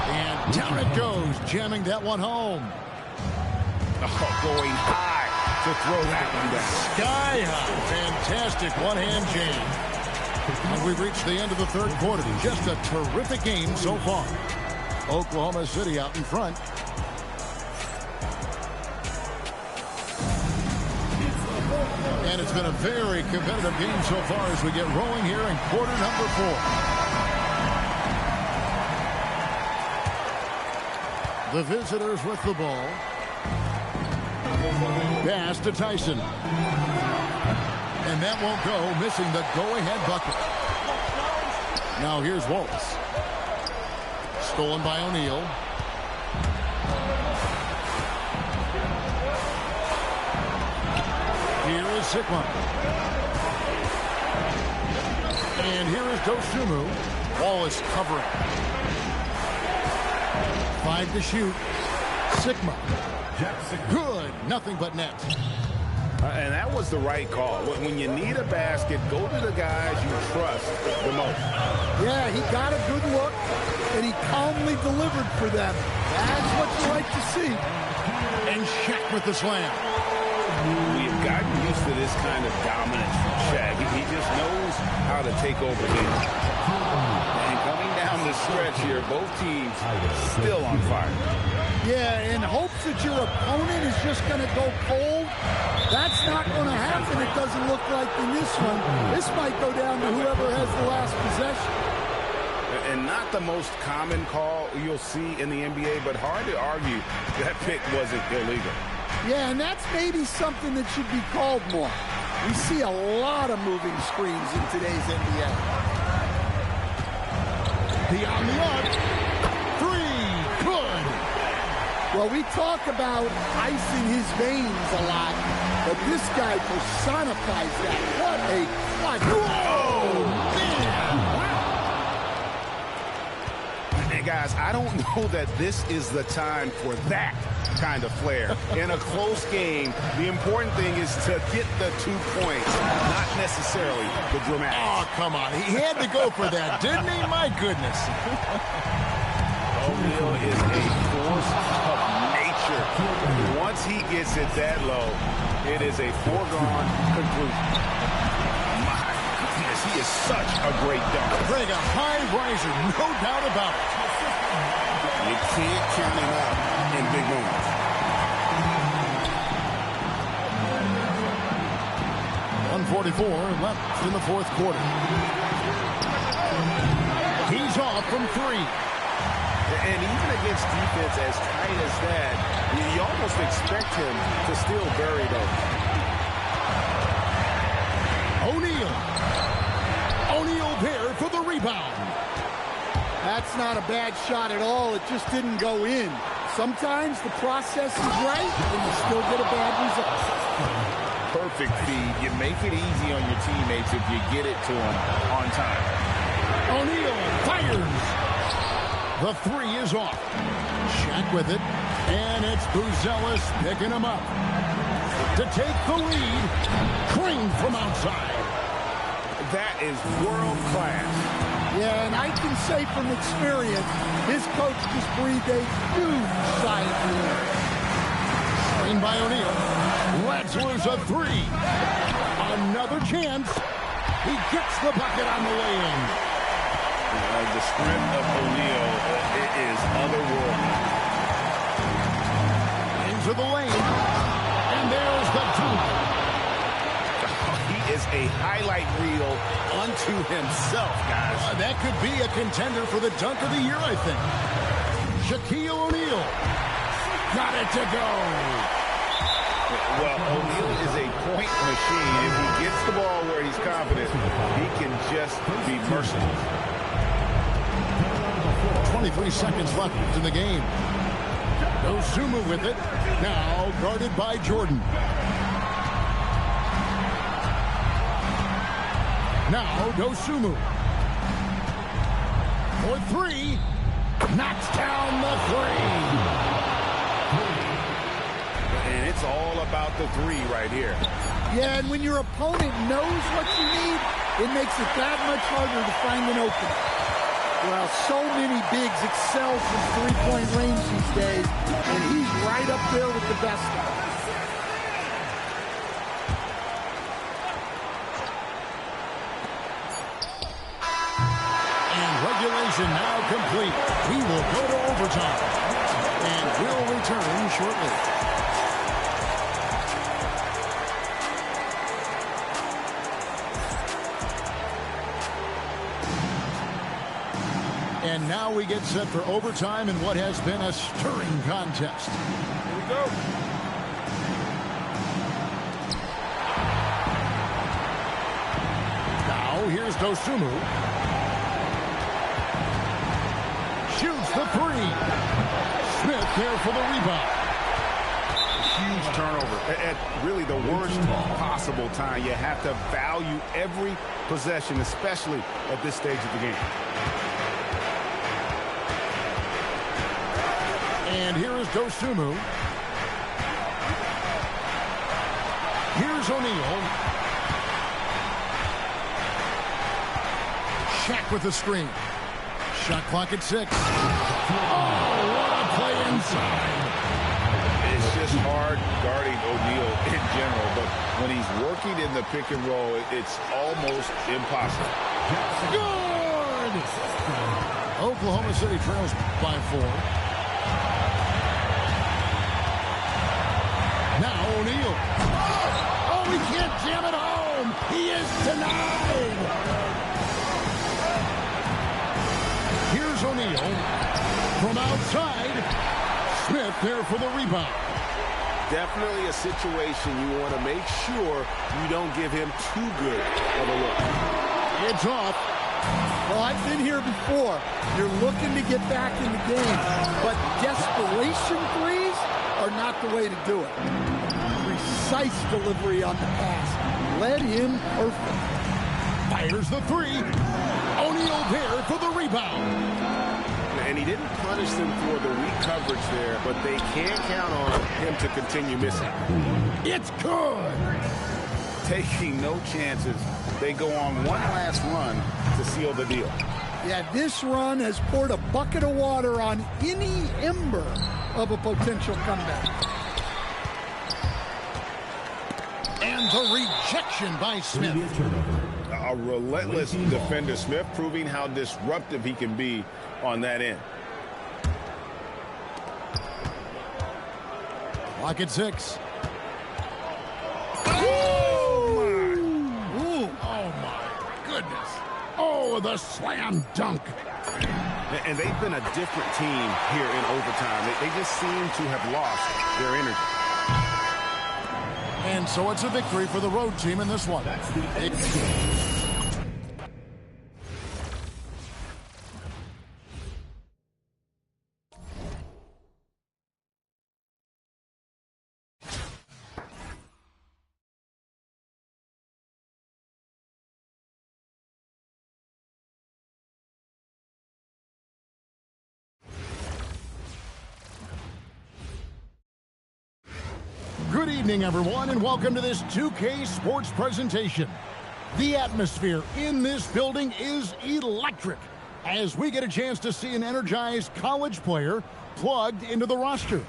And down it goes, jamming that one home. Oh, going high to throw that one down. Sky high. Fantastic one-hand jam. And we've reached the end of the third quarter. Just a terrific game so far. Oklahoma City out in front. And it's been a very competitive game so far as we get rolling here in quarter number 4. The visitors with the ball. Pass to Tyson. And that won't go, missing the go-ahead bucket. Now here's Wallace. Stolen by O'Neal. Here is Sigma. And here is Dosunmu. Wallace covering. 5 to shoot. Sigma. Good. Nothing but net. And that was the right call. When you need a basket, go to the guys you trust the most. Yeah, he got a good look, and he calmly delivered for them. That's what you like to see. And Shaq with the slam. We have gotten used to this kind of dominance from Shaq. He just knows how to take over games. And coming down the stretch here, both teams still on fire. Yeah, in hopes that your opponent is just going to go cold. That's not going to happen, it doesn't look like in this one. This might go down to whoever has the last possession. And not the most common call you'll see in the NBA, but hard to argue that pick wasn't illegal. Yeah, and that's maybe something that should be called more. We see a lot of moving screens in today's NBA. Beyond the arc. Three. Good. Well, we talk about ice in his veins a lot, but this guy personifies that. What a clutch. Whoa, man. And guys, I don't know that this is the time for that kind of flair. In a close game, the important thing is to get the 2 points, not necessarily the dramatics. Oh, come on. He had to go for that, didn't he? My goodness. O'Neal is a force of nature. Once he gets it that low, it is a foregone conclusion. My goodness, he is such a great dunker. Greg, a high riser, no doubt about it. You can't count him out in big moments. .144 left in the fourth quarter. He's off from three. And even against defense as tight as that, you almost expect him to still bury those. O'Neal there for the rebound. That's not a bad shot at all. It just didn't go in. Sometimes the process is right, and you still get a bad result. Perfect feed. You make it easy on your teammates if you get it to them on time. O'Neal fires. The three is off. Shaq with it. And it's Buzelis picking him up. To take the lead. Crane from outside. That is world class. Yeah, and I can say from experience, his coach just breathed a huge sigh of relief. Screen by O'Neal. Lets loose a three. Another chance. He gets the bucket on the way-in. The sprint of O'Neal, it is otherworldly. Into the lane. And there's the two. He is a highlight reel unto himself, guys. That could be a contender for the dunk of the year, I think. Shaquille O'Neal. Got it to go. Well, O'Neal is a point machine. If he gets the ball where he's confident, he can just be merciless. 23 seconds left in the game. Dosunmu with it. Now guarded by Jordan. Now Dosunmu. For three. Knocks down the three. And it's all about the three right here. Yeah, and when your opponent knows what you need, it makes it that much harder to find an opening. Well, so many bigs excel from three-point range these days, and he's right up there with the best of them. And regulation now complete. We will go to overtime. And we'll return shortly. And now we get set for overtime in what has been a stirring contest. Here we go. Now here's Dosunmu. Shoots the three. Smith there for the rebound. Huge turnover at really the worst possible time. You have to value every possession, especially at this stage of the game. And here is Dosunmu. Here's O'Neal. Shaq with the screen. Shot clock at 6. Oh, what a play inside. It's just hard guarding O'Neal in general, but when he's working in the pick and roll, it's almost impossible. Good! Oklahoma City trails by 4. Now O'Neal. Oh, he can't jam it home. He is denied. Here's O'Neal. From outside. Smith there for the rebound. Definitely a situation you want to make sure you don't give him too good of a look. It's off. Well, I've been here before. You're looking to get back in the game, but desperation threes are not the way to do it. Precise delivery on the pass. Led him perfect. Fires the three. O'Neal there for the rebound. And he didn't punish them for the weak coverage there, but they can count on him to continue missing. It's good. Taking no chances. They go on one last run to seal the deal. Yeah, this run has poured a bucket of water on any ember of a potential comeback. And the rejection by Smith. A relentless defender. Smith proving how disruptive he can be on that end. Clock at 6. Oh, the slam dunk. And they've been a different team here in overtime. They just seem to have lost their energy. And so it's a victory for the road team in this one. Good evening, everyone, and welcome to this 2K Sports presentation. The atmosphere in this building is electric as we get a chance to see an energized college player plugged into the roster.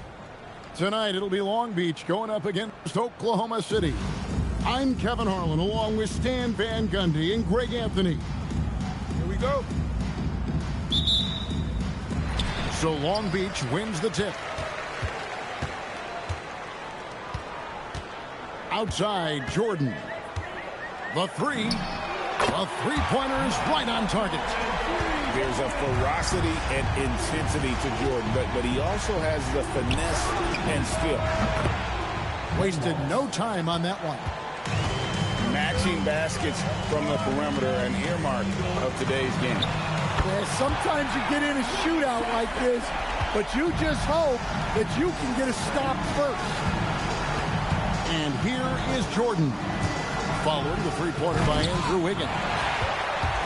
Tonight, it'll be Long Beach going up against Oklahoma City. I'm Kevin Harlan, along with Stan Van Gundy and Greg Anthony. Here we go. So Long Beach wins the tip. Outside, Jordan. The three. The three-pointer is right on target. There's a ferocity and intensity to Jordan, but he also has the finesse and skill. Wasted no time on that one. Matching baskets from the perimeter, an earmark of today's game. Yeah, sometimes you get in a shootout like this, but you just hope that you can get a stop first. And here is Jordan, following the three-pointer by Andrew Wiggins.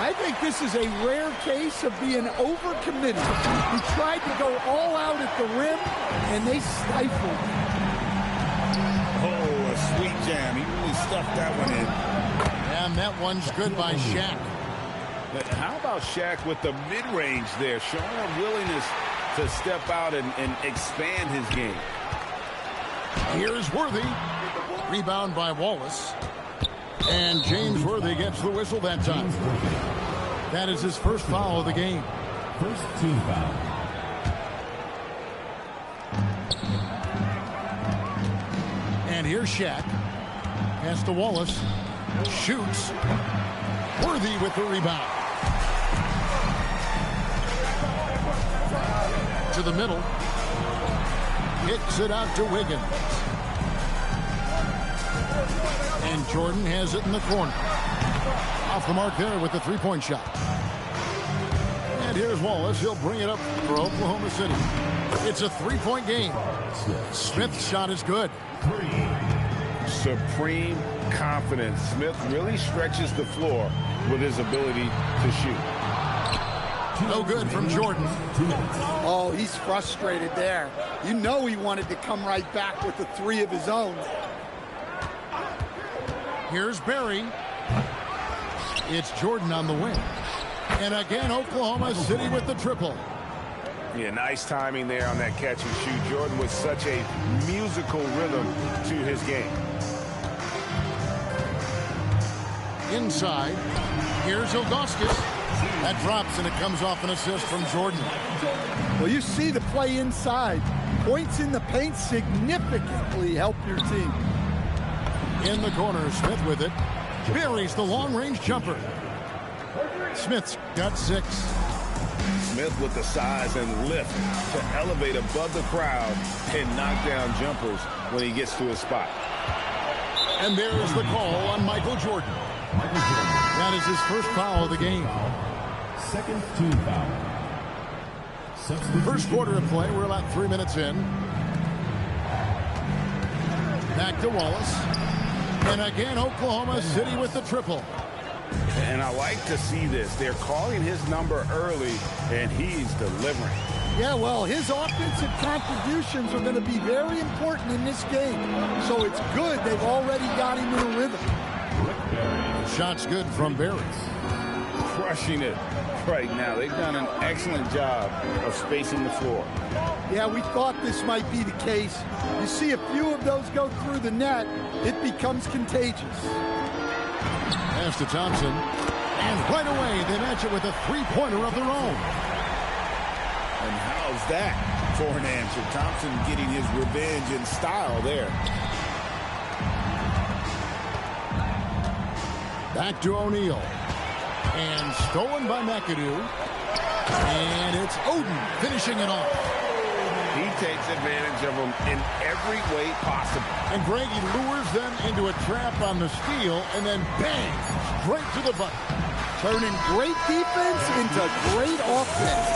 I think this is a rare case of being overcommitted. He tried to go all out at the rim, and they stifled. Oh, a sweet jam. He really stuffed that one in. And that one's good by Shaq. But how about Shaq with the mid-range there, showing a willingness to step out and expand his game. Here's Worthy. Rebound by Wallace. And James Worthy gets the whistle that time. That is his first foul of the game. First team foul. And here's Shaq. Pass to Wallace. Shoots. Worthy with the rebound. To the middle. Kicks it out to Wiggins. And Jordan has it in the corner. Off the mark there with the three-point shot. And here's Wallace. He'll bring it up for Oklahoma City. It's a three-point game. Smith's shot is good. Supreme confidence. Smith really stretches the floor with his ability to shoot. No good from Jordan. Oh, he's frustrated there. You know he wanted to come right back with the three of his own. Here's Barry. It's Jordan on the wing. And again, Oklahoma City with the triple. Yeah, nice timing there on that catch and shoot. Jordan with such a musical rhythm to his game. Inside. Here's Ilgauskas. That drops, and it comes off an assist from Jordan. Well, you see the play inside. Points in the paint significantly help your team. In the corner, Smith with it. Buries the long-range jumper. Smith's got 6. Smith with the size and lift to elevate above the crowd and knock down jumpers when he gets to his spot. And there's the call on Michael Jordan. That is his first foul of the game. Second team foul. First quarter of play. We're about 3 minutes in. Back to Wallace. And again, Oklahoma City with the triple. And I like to see this. They're calling his number early, and he's delivering. Yeah, well, his offensive contributions are going to be very important in this game. So it's good they've already got him in a rhythm. Shot's good from Barry. Crushing it right now. They've done an excellent job of spacing the floor. Yeah, we thought this might be the case. You see a few of those go through the net, it becomes contagious. Pass to Thompson. And right away, they match it with a three-pointer of their own. And how's that for an answer? Thompson getting his revenge in style there. Back to O'Neal. And stolen by McAdoo. And it's Oden finishing it off. He takes advantage of them in every way possible. And Greg, he lures them into a trap on the steal, and then bang, straight to the bucket. Turning great defense into great offense.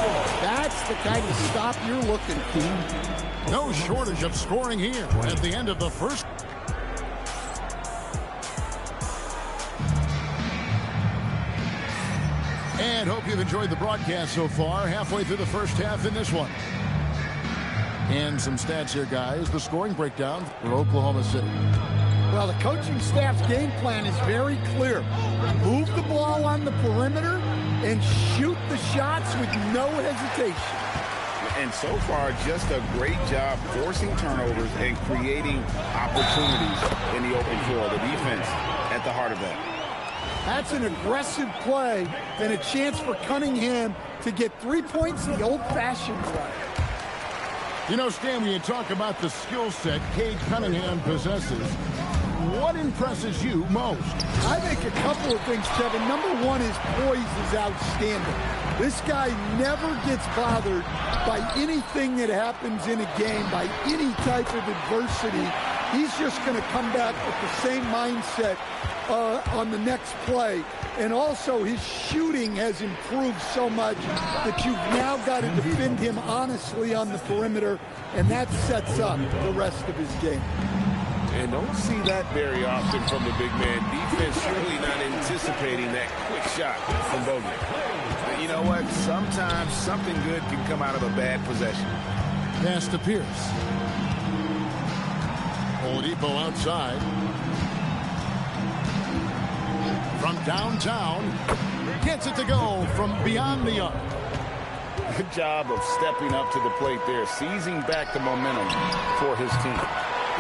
That's the kind of stop you're looking for. No shortage of scoring here at the end of the first. And hope you've enjoyed the broadcast so far. Halfway through the first half in this one. And some stats here, guys. The scoring breakdown for Oklahoma City. Well, the coaching staff's game plan is very clear. Move the ball on the perimeter and shoot the shots with no hesitation. And so far, just a great job forcing turnovers and creating opportunities in the open floor. The defense at the heart of that. That's an aggressive play and a chance for Cunningham to get 3 points the old-fashioned way. You know, Stan, when you talk about the skill set Cade Cunningham possesses, what impresses you most? I think a couple of things, Kevin. Number one, his poise is outstanding. This guy never gets bothered by anything that happens in a game, by any type of adversity. He's just going to come back with the same mindset on the next play. And also his shooting has improved so much that you've now got to defend him honestly on the perimeter, and that sets up the rest of his game. And don't see that very often from the big man. Defense really not anticipating that quick shot from Bogut. But you know what? Sometimes something good can come out of a bad possession. Pass to Pierce. Oladipo outside. From downtown, gets it to go from beyond the arc. Good job of stepping up to the plate there, seizing back the momentum for his team.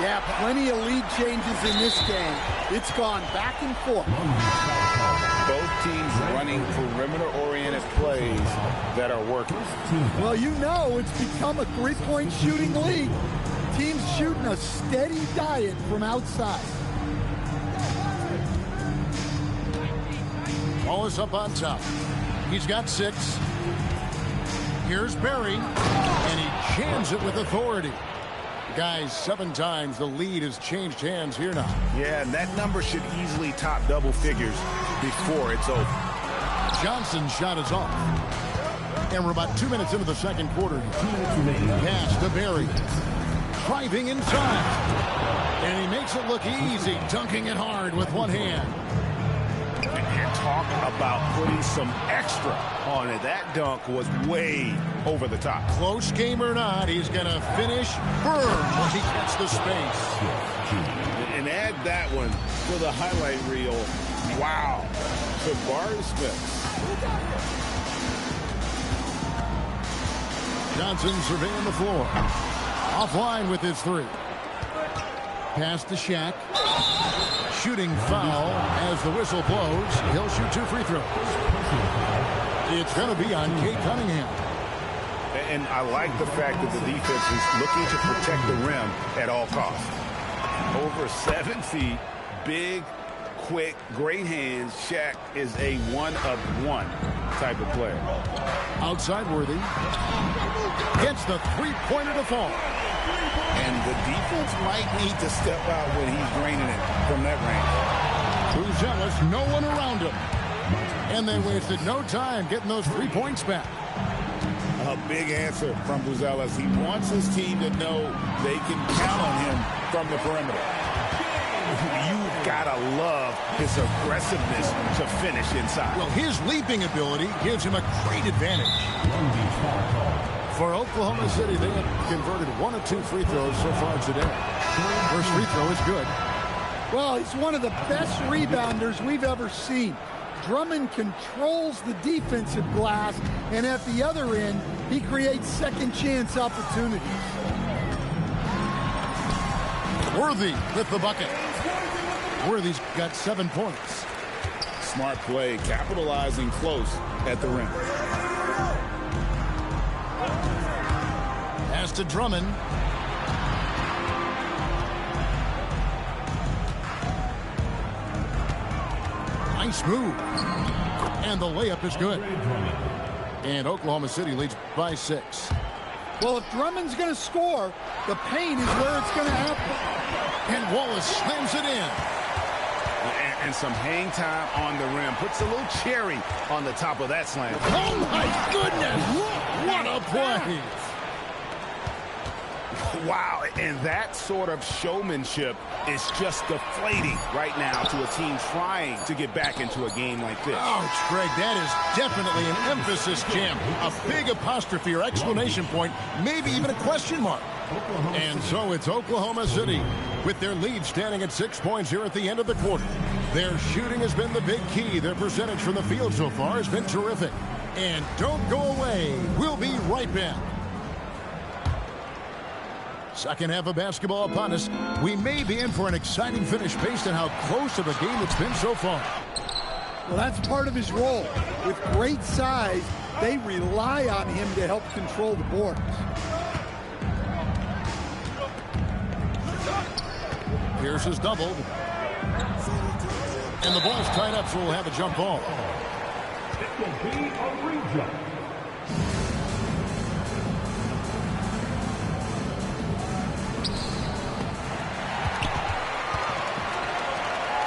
Yeah, plenty of lead changes in this game. It's gone back and forth. Both teams running perimeter-oriented plays that are working. Well, you know it's become a three-point shooting league. Teams shooting a steady diet from outside. Wallace up on top. He's got 6. Here's Barry, and he jams it with authority. Guys, 7 times the lead has changed hands here now. Yeah, and that number should easily top double figures before it's over. Johnson's shot is off. And we're about 2 minutes into the second quarter. Pass to Barry. Driving inside. And he makes it look easy, dunking it hard with one hand. And talk about putting some extra on it. That dunk was way over the top. Close game or not, he's going to finish firm when he gets the space. And add that one to the highlight reel. Wow. Jabari Smith. Johnson surveying the floor. Offline with his 3. Pass to Shaq. Shooting foul as the whistle blows. He'll shoot 2 free throws. It's going to be on Cade Cunningham. And I like the fact that the defense is looking to protect the rim at all costs. Over 7 feet, big, quick, great hands. Shaq is a one-of-one type of player. Outside Worthy. Gets the three-pointer to fall. And the defense might need to step out when he's draining it from that range. Who's jealous? No one around him. And they wasted no time getting those 3 points back. A big answer from Buzelas. He wants his team to know they can count on him from the perimeter. You've got to love his aggressiveness to finish inside. Well, his leaping ability gives him a great advantage. For Oklahoma City, they have converted 1 of 2 free throws so far today. First free throw is good. Well, he's one of the best rebounders we've ever seen. Drummond controls the defensive glass, and at the other end, he creates second chance opportunities. Worthy with the bucket. Worthy's got 7 points. Smart play, capitalizing close at the rim. Pass to Drummond. Nice move. And the layup is good. And Oklahoma City leads by 6. Well, if Drummond's going to score, the paint is where it's going to happen. And Wallace slams it in. And some hang time on the rim. Puts a little cherry on the top of that slam. Oh, my goodness. What a play. Wow, and that sort of showmanship is just deflating right now to a team trying to get back into a game like this. Ouch, Greg, that is definitely an emphasis jam. A big apostrophe or exclamation point, maybe even a question mark. And so it's Oklahoma City with their lead standing at 6 points here at the end of the quarter. Their shooting has been the big key. Their percentage from the field so far has been terrific. And don't go away. We'll be right back. Second half of basketball upon us. We may be in for an exciting finish based on how close of a game it's been so far. Well, that's part of his role. With great size, they rely on him to help control the boards. Pierce is doubled. And the ball's tied up, so we'll have a jump ball. It will be a re-jump.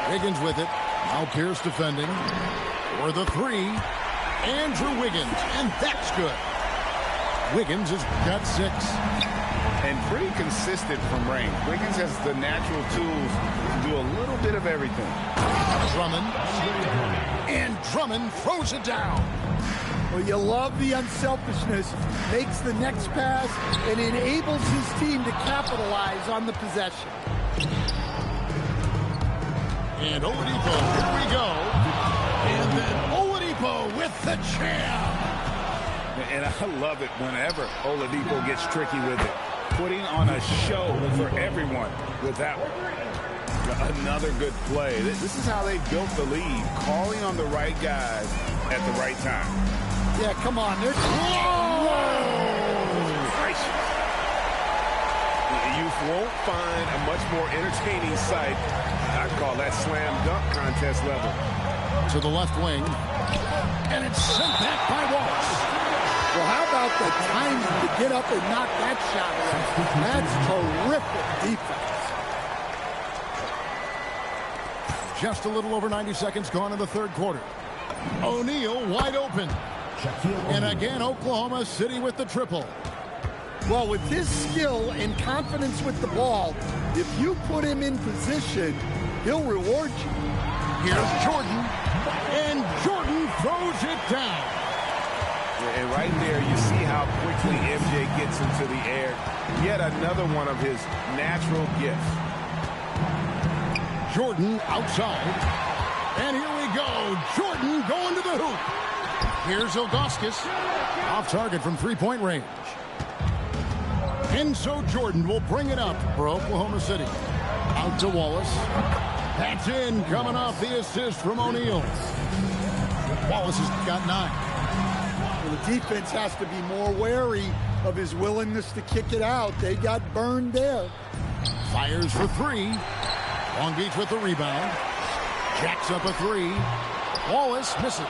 Wiggins with it. Now Pierce defending. For the 3. Andrew Wiggins. And that's good. Wiggins has got 6. And pretty consistent from range. Wiggins has the natural tools to do a little bit of everything. Drummond. And Drummond throws it down. Well, you love the unselfishness. Makes the next pass and enables his team to capitalize on the possession. And Oladipo, here we go. And then Oladipo with the jam. And I love it whenever Oladipo gets tricky with it. Putting on a show for everyone with that one. Another good play. This is how they built the lead. Calling on the right guys at the right time. Yeah, come on. There's... You won't find a much more entertaining sight. I call that slam dunk contest level. To the left wing. And it's sent back by Wallace. Well, how about the timing to get up and knock that shot away? That's terrific defense. Just a little over 90 seconds gone in the third quarter. O'Neal wide open. And again, Oklahoma City with the triple. Well, with his skill and confidence with the ball, if you put him in position, he'll reward you. Here's Jordan. And Jordan throws it down. And right there, you see how quickly MJ gets into the air. Yet another one of his natural gifts. Jordan outside. And here we go. Jordan going to the hoop. Here's Ilgauskas. Off target from three-point range. And so Jordan will bring it up for Oklahoma City. Out to Wallace. That's in, coming off the assist from O'Neal. Wallace has got 9. Well, the defense has to be more wary of his willingness to kick it out. They got burned there. Fires for 3. Long Beach with the rebound. Jacks up a 3. Wallace misses.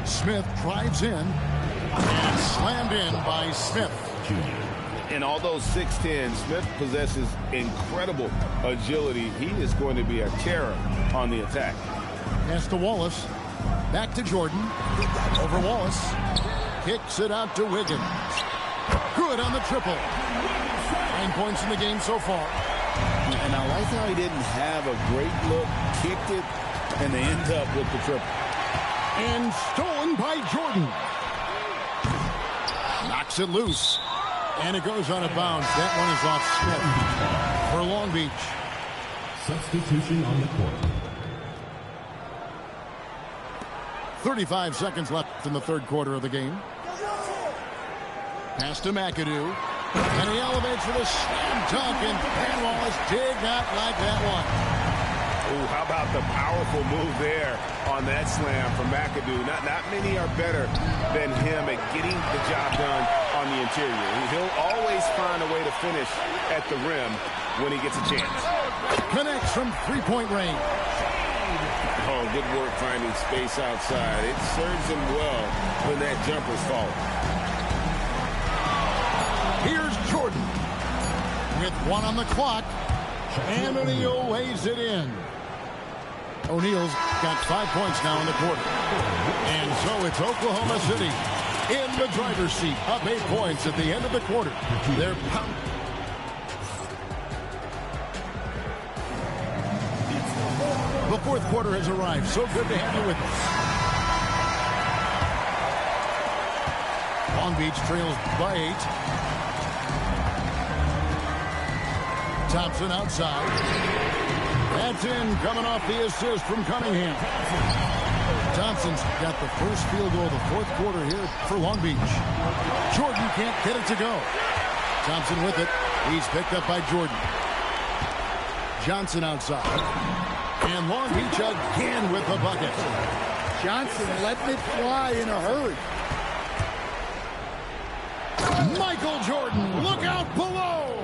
Smith drives in. And slammed in by Smith. And although 6'10", Smith possesses incredible agility. He is going to be a terror on the attack. Pass to Wallace. Back to Jordan. Over Wallace. Kicks it out to Wiggins. Good on the triple. 9 points in the game so far. And I like how he didn't have a great look, kicked it, and they end up with the triple. And stolen by Jordan. Knocks it loose. And it goes out of bounds. That one is off Smith for Long Beach. Substitution on the court. 35 seconds left in the third quarter of the game. Pass to McAdoo. And he elevates for the slam dunk. And Van Wallace did not like that one. Ooh, how about the powerful move there on that slam from McAdoo. Not many are better than him at getting the job done on the interior. He'll always find a way to finish at the rim when he gets a chance. Connects from three-point range. Oh, good work finding space outside. It serves him well when that jumper's falling. Here's Jordan with one on the clock. And O'Neal lays it in. O'Neal's got 5 points now in the quarter. And so it's Oklahoma City in the driver's seat, up 8 points at the end of the quarter. They're the fourth quarter has arrived. So good to have you with us. Long Beach trails by 8. Thompson outside. That's in, coming off the assist from Cunningham. Thompson's got the first field goal of the fourth quarter here for Long Beach. Jordan can't get it to go. Thompson with it. He's picked up by Jordan. Johnson outside. And Long Beach again with the bucket. Johnson letting it fly in a hurry. Michael Jordan, look out below.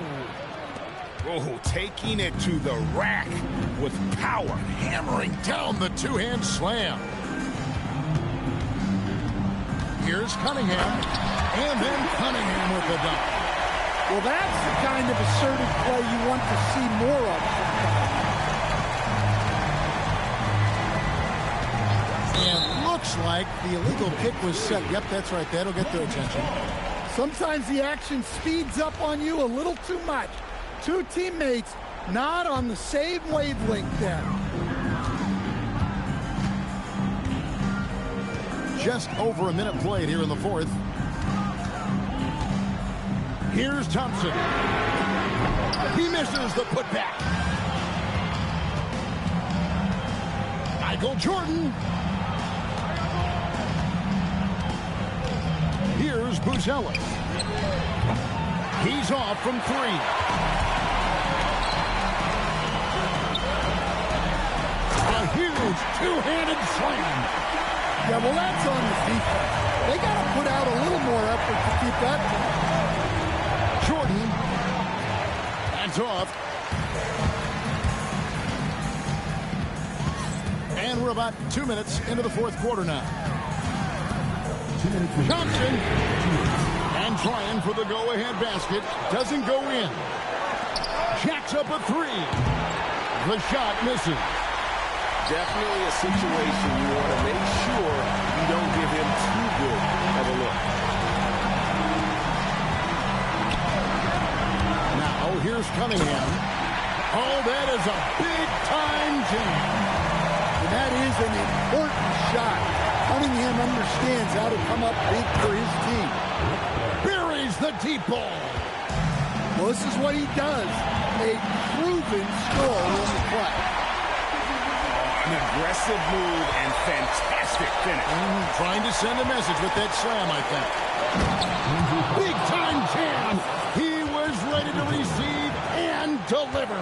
Oh, taking it to the rack with power. Hammering down the two-hand slam. Here's Cunningham. And then Cunningham with the dunk. Well, that's the kind of assertive play you want to see more of. And looks like the illegal kick was set. Yep, that's right. That'll get their attention. Sometimes the action speeds up on you a little too much. Two teammates not on the same wavelength there. Just over a minute played here in the fourth. Here's Thompson. He misses the putback. Michael Jordan. Here's Buzelis. He's off from three. A huge two-handed slam. Yeah, well, that's on the defense. They got to put out a little more effort to keep that going. Jordan. That's off. And we're about 2 minutes into the fourth quarter now. Thompson. And trying for the go-ahead basket. Doesn't go in. Jacks up a three. The shot misses. Definitely a situation you want to make sure you don't give him too good of a look. Now here's Cunningham. Oh, that is a big-time jam. And that is an important shot. Cunningham understands how to come up big for his team. Buries the deep ball. Well, this is what he does. A proven scorer in the play. An aggressive move and fantastic finish. Trying to send a message with that slam, I think. Big time jam. He was ready to receive and deliver.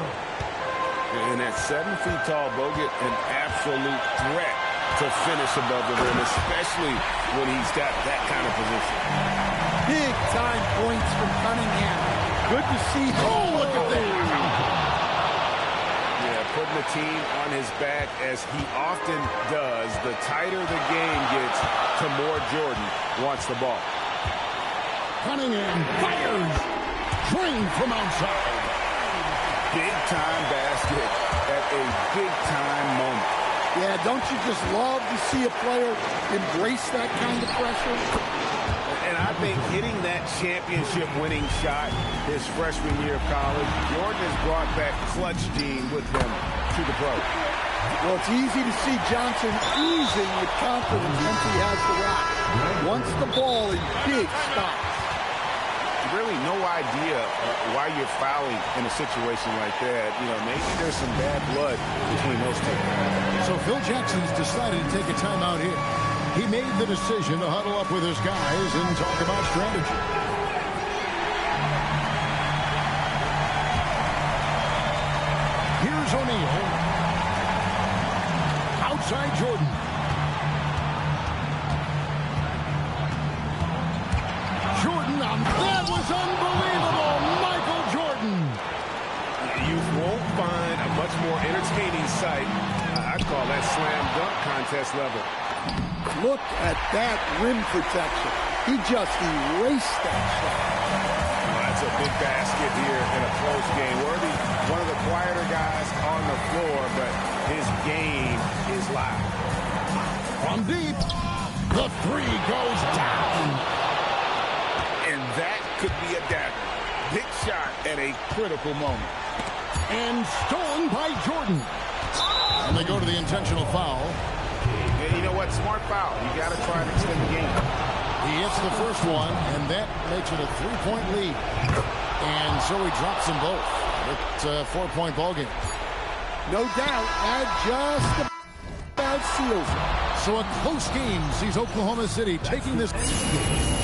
And at 7 feet tall, Bogut, an absolute threat to finish above the rim, especially when he's got that kind of position. Big time points from Cunningham. Good to see. Oh, look at that. Putting the team on his back as he often does. The tighter the game gets, the more Jordan wants the ball. Cunningham fires. Drained from outside. Big-time basket at a big-time moment. Yeah, don't you just love to see a player embrace that kind of pressure? And I think hitting that championship-winning shot his freshman year of college, Jordan has brought that clutch gene with him to the pro. Well, it's easy to see Johnson oozing with confidence once he has the rock. Once the ball in big spots. Really no idea why you're fouling in a situation like that. You know, maybe there's some bad blood between those two. So Phil Jackson's decided to take a timeout here. He made the decision to huddle up with his guys and talk about strategy. Here's O'Neal. Outside Jordan. That was unbelievable, Michael Jordan. You won't find a much more entertaining sight. I call that slam dunk contest level. Look at that rim protection. He just erased that shot. Well, that's a big basket here in a close game. Worthy, one of the quieter guys on the floor, but his game is live. From deep, the three goes down. And that could be a dagger. Big shot at a critical moment. And stolen by Jordan. And they go to the intentional foul. And you know what? Smart foul. You got to try and extend the game. He hits the first one, and that makes it a 3-point lead. And so he drops them both. It's a 4-point ball game. No doubt, that just about seals it. So a close game sees Oklahoma City taking this game.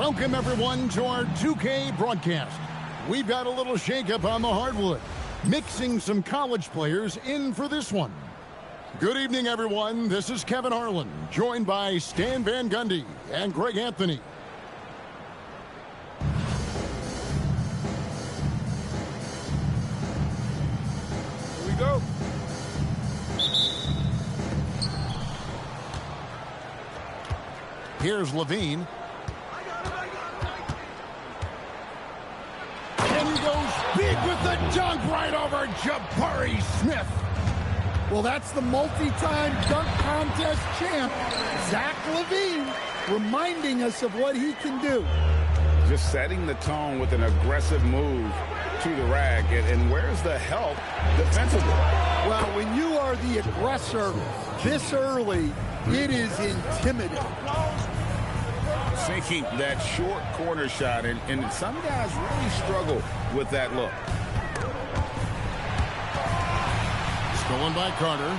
Welcome, everyone, to our 2K broadcast. We've got a little shakeup on the hardwood, mixing some college players in for this one. Good evening, everyone. This is Kevin Harlan, joined by Stan Van Gundy and Greg Anthony. Here we go. Here's Levine. And he goes big with the dunk right over Jabari Smith. Well, that's the multi-time dunk contest champ, Zach LaVine, reminding us of what he can do. Just setting the tone with an aggressive move to the rack. And where's the help defensively? Well, when you are the aggressor this early, it is intimidating. Sinking that short corner shot, and some guys really struggle with that look. Stolen by Carter.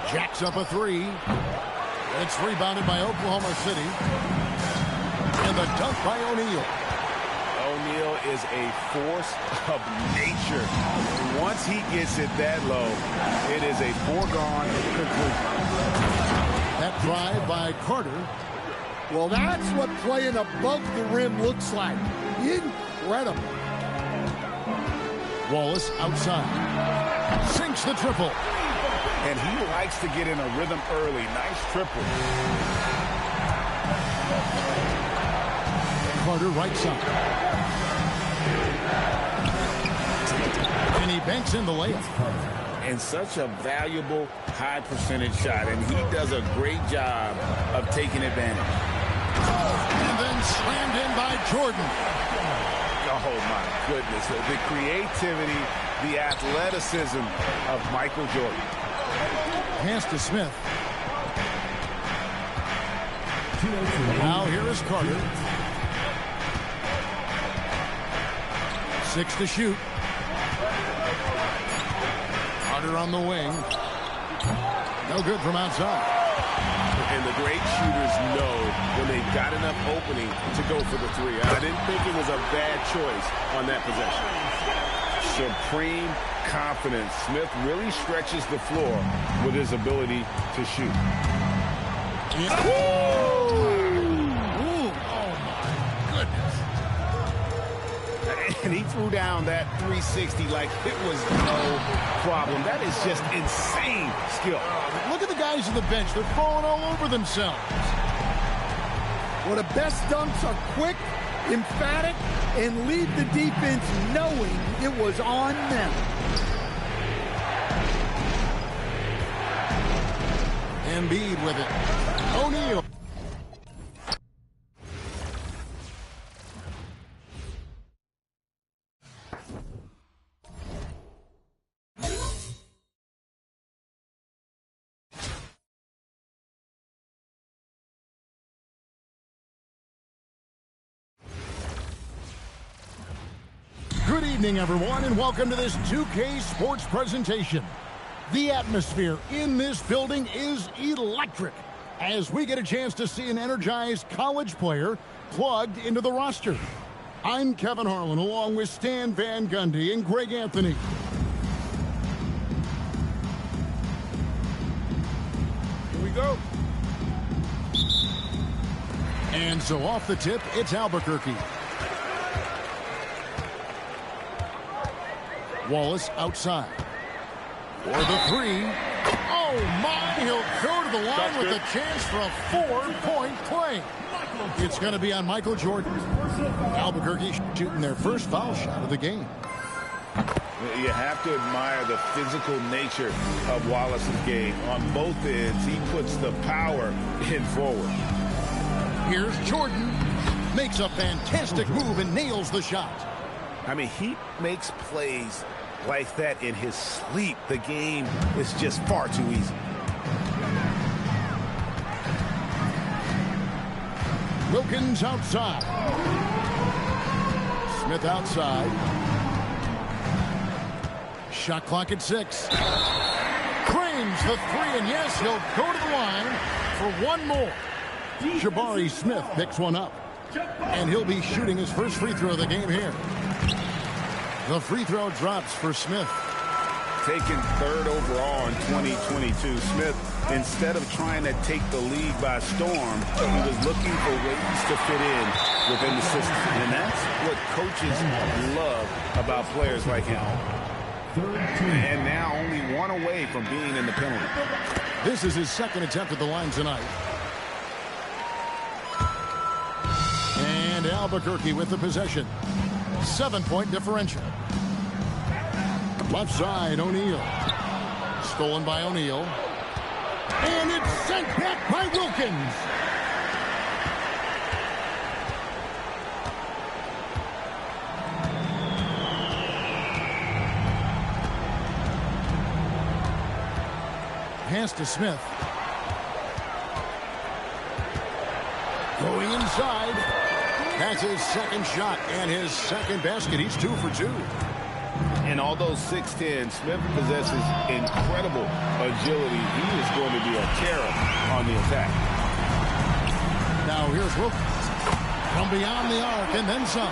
Jacks up a three. It's rebounded by Oklahoma City. And the dunk by O'Neal. O'Neal is a force of nature. Once he gets it that low, it is a foregone conclusion. That drive by Carter. Well, that's what playing above the rim looks like. Incredible. Wallace outside. Sinks the triple. And he likes to get in a rhythm early. Nice triple. Carter right side. And he banks in the layup. And such a valuable high percentage shot, and he does a great job of taking advantage. And then slammed in by Jordan. Oh, my goodness. The creativity, the athleticism of Michael Jordan. Pass to Smith. Now here is Carter. 6 to shoot. Carter on the wing. No good from outside. And the great shooters know when they've got enough opening to go for the three. I didn't think it was a bad choice on that possession. Supreme confidence. Smith really stretches the floor with his ability to shoot. And he threw down that 360 like it was no problem. That is just insane skill. Look at the guys on the bench. They're falling all over themselves. Well, the best dunks are quick, emphatic, and lead the defense knowing it was on them. Embiid with it. O'Neal. Good evening, everyone, and welcome to this 2K Sports presentation. The atmosphere in this building is electric as we get a chance to see an energized college player plugged into the roster. I'm Kevin Harlan, along with Stan Van Gundy and Greg Anthony. Here we go. And so off the tip, it's Albuquerque. Wallace outside. For the three. Oh, my. He'll go to the line with a chance for a 4-point play. It's going to be on Michael Jordan. Albuquerque shooting their first foul shot of the game. You have to admire the physical nature of Wallace's game. On both ends, he puts the power in forward. Here's Jordan. Makes a fantastic move and nails the shot. I mean, he makes plays like that in his sleep. The game is just far too easy. Wilkins outside. Smith outside. Shot clock at 6. Cranes the three, and yes, he'll go to the line for one more. Jabari Smith picks one up. And he'll be shooting his first free throw of the game here. The free throw drops for Smith. Taken third overall in 2022, Smith, instead of trying to take the league by storm, he was looking for ways to fit in within the system. And that's what coaches love about players like him. And now only one away from being in the penalty. This is his second attempt at the line tonight. And Albuquerque with the possession. 7-point differential. Left side, O'Neal. Stolen by O'Neal. And it's sent back by Wilkins. Pass to Smith. Going inside. That's his second shot and his second basket. He's 2 for 2. And although 6'10", Smith possesses incredible agility, he is going to be a terror on the attack. Now here's Wilkins from beyond the arc and then some.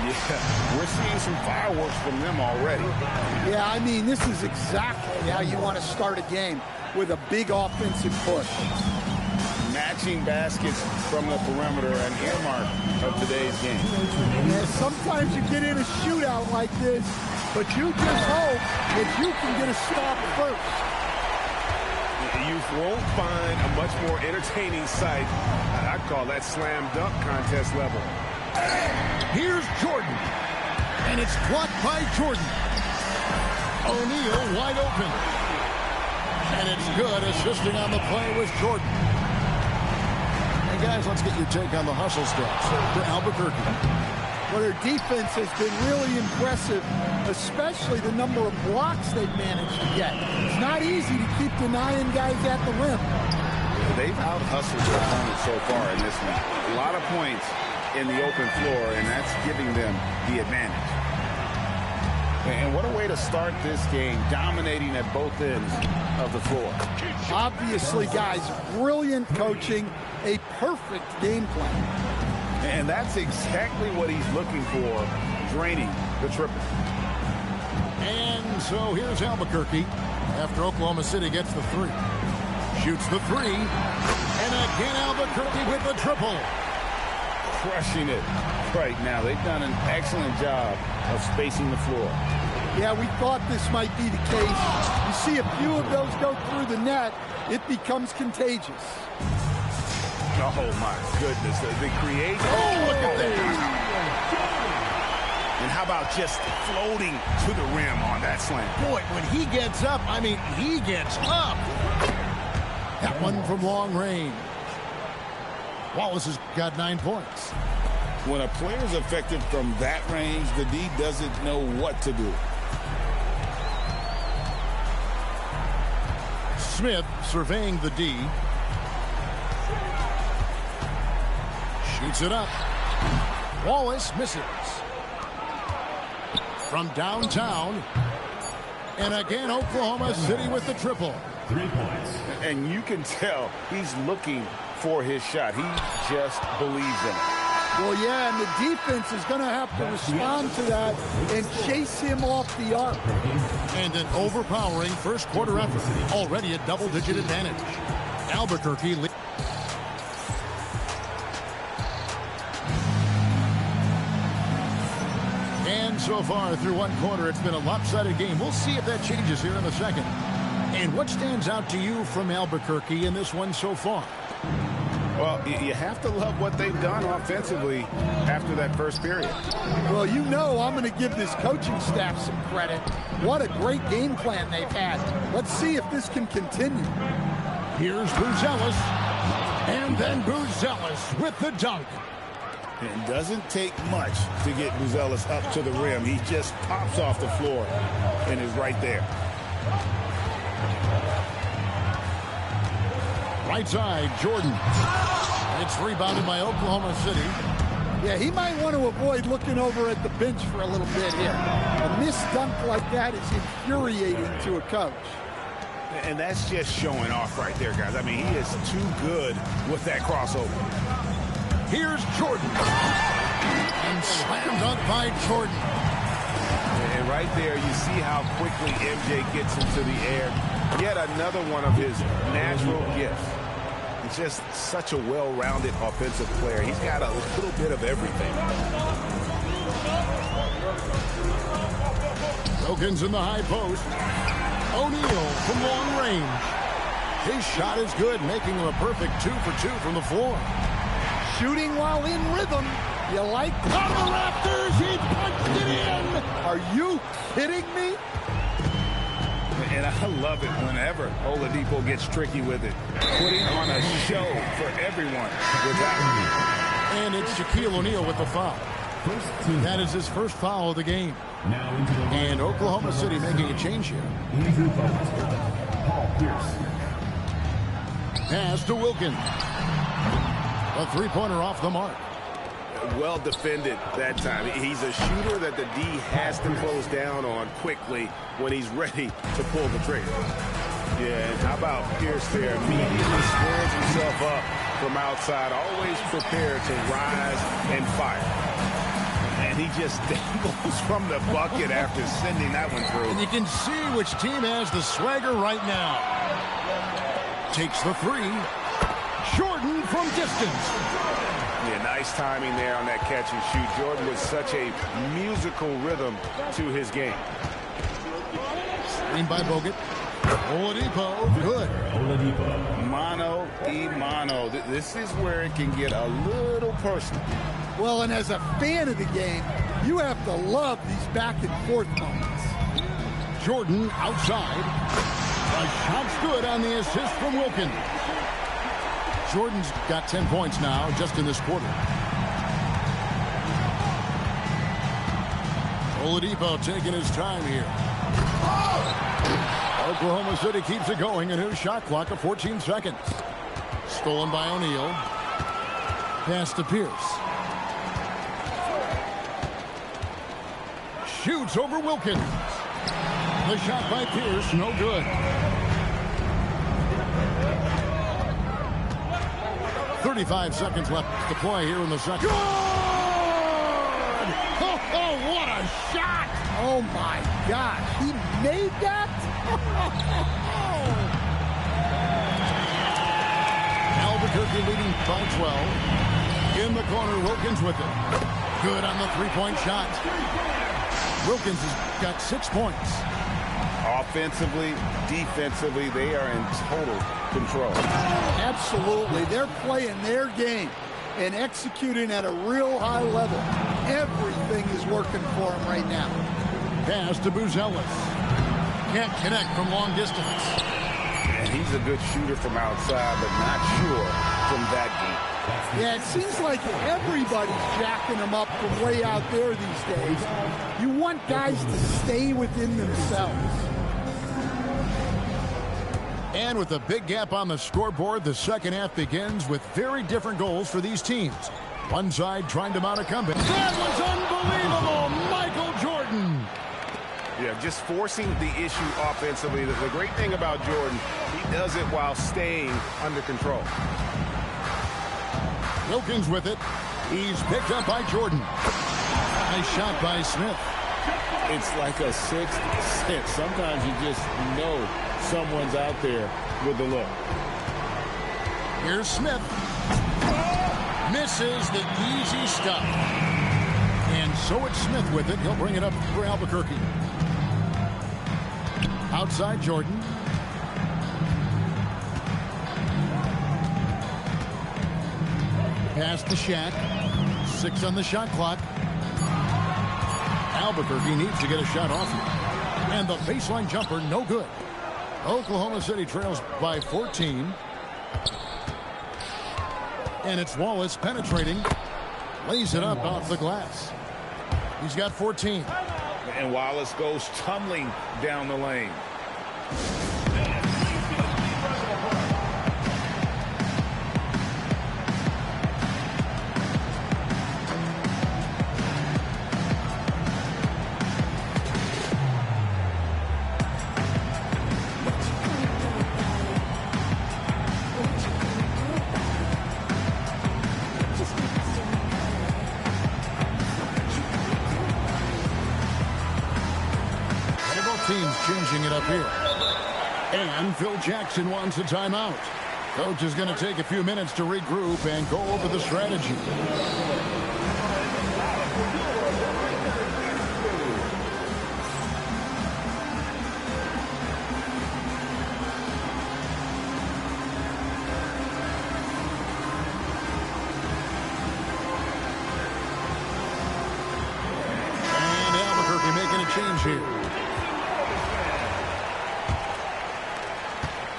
Yeah, we're seeing some fireworks from them already. Yeah, I mean, this is exactly how you want to start a game, with a big offensive push. Matching baskets from the perimeter, an earmark of today's game. Yeah, sometimes you get in a shootout like this, but you just hope that you can get a stop first. You won't find a much more entertaining sight. I'd call that slam dunk contest level. Here's Jordan. And it's blocked by Jordan. O'Neal wide open. And it's good, assisting on the play with Jordan. And guys, let's get your take on the hustle stats for Albuquerque. Well, their defense has been really impressive, especially the number of blocks they've managed to get. It's not easy to keep denying guys at the rim. They've out-hustled their opponents so far in this one. A lot of points in the open floor, and that's giving them the advantage. And what a way to start this game, dominating at both ends of the floor. Obviously, guys, brilliant coaching, a perfect game plan. And that's exactly what he's looking for, draining the triple. And so here's Albuquerque after Oklahoma City gets the 3. Shoots the 3. And again, Albuquerque with the triple. Crushing it right now. They've done an excellent job of spacing the floor. Yeah, we thought this might be the case. You see a few of those go through the net, it becomes contagious. Oh, my goodness. The creation. Oh, look at that. And how about just floating to the rim on that slam? Boy, when he gets up, I mean, he gets up. That one from long range. Wallace has got 9 points. When a player's effective from that range, the D doesn't know what to do. Smith surveying the D. Shoots it up. Wallace misses. From downtown. And again, Oklahoma City with the triple. 3 points. And you can tell he's looking for his shot. He just believes in it. Well, yeah, and the defense is going to have to respond to that and chase him off the arc. And an overpowering first quarter effort. Already a double-digit advantage. Albuquerque. And so far through one quarter, it's been a lopsided game. We'll see if that changes here in the second. And what stands out to you from Albuquerque in this one so far? Well, you have to love what they've done offensively after that first period. Well, you know I'm going to give this coaching staff some credit. What a great game plan they've had. Let's see if this can continue. Here's Buzelis. And then Buzelis with the dunk. It doesn't take much to get Buzelis up to the rim. He just pops off the floor and is right there. Right side, Jordan. It's rebounded by Oklahoma City. Yeah, he might want to avoid looking over at the bench for a little bit here. A missed dunk like that is infuriating to a coach. And that's just showing off right there, guys. I mean, he is too good with that crossover. Here's Jordan. And slam dunk by Jordan. And right there, you see how quickly MJ gets into the air. Yet another one of his natural gifts. He's just such a well-rounded offensive player. He's got a little bit of everything. Wilkins in the high post. O'Neal from long range. His shot is good, making him a perfect 2 for 2 from the floor. Shooting while in rhythm. You like Out of the rafters, he punched it in. Are you kidding me? And I love it whenever Oladipo gets tricky with it. Putting on a show for everyone with that. And it's Shaquille O'Neal with the foul. That is his first foul of the game. And Oklahoma City making a change here. Pass to Wilkins. A three-pointer off the mark. Well defended that time. He's a shooter that the D has to close down on quickly when he's ready to pull the trigger. Yeah, and how about Pierce there? Immediately squares himself up from outside, always prepared to rise and fire. And he just dangles from the bucket after sending that one through. And you can see which team has the swagger right now. Takes the three. Jordan from distance. Yeah, nice timing there on that catch and shoot. Jordan with such a musical rhythm to his game. Screen by Bogut. Oladipo, good. Mano y mano. This is where it can get a little personal. Well, and as a fan of the game, you have to love these back and forth moments. Jordan outside. A shot's good on the assist from Wilkins. Jordan's got 10 points now just in this quarter. Oladipo taking his time here. Oklahoma City keeps it going. A new shot clock of 14 seconds. Stolen by O'Neal. Pass to Pierce. Shoots over Wilkins. The shot by Pierce, no good. 35 seconds left to play here in the second. Good! Oh, what a shot! Oh, my gosh. He made that? Albuquerque leading by 12. In the corner, Wilkins with it. Good on the three-point shot. Wilkins has got 6 points. Offensively, defensively, they are in total control. Absolutely. They're playing their game and executing at a real high level. Everything is working for them right now. Pass to Buzelis. Can't connect from long distance. And he's a good shooter from outside, but not sure from that deep. Yeah, it seems like everybody's jacking them up from way out there these days. You want guys to stay within themselves. And with a big gap on the scoreboard, the second half begins with very different goals for these teams. One side trying to mount a comeback. That was unbelievable! Michael Jordan! Yeah, just forcing the issue offensively. The great thing about Jordan, he does it while staying under control. Wilkins with it. He's picked up by Jordan. Nice shot by Smith. It's like a sixth sense. Sometimes you just know someone's out there with the look. Here's Smith. Misses the easy stuff. And so it's Smith with it. He'll bring it up for Albuquerque. Outside Jordan. Pass to Shaq. 6 on the shot clock. Albuquerque needs to get a shot off here. And the baseline jumper, no good. Oklahoma City trails by 14. And it's Wallace penetrating. Lays it up off the glass. He's got 14. And Wallace goes tumbling down the lane. teams changing it up here. And Phil Jackson wants a timeout. Coach is going to take a few minutes to regroup and go over the strategy. And Albuquerque making a change here.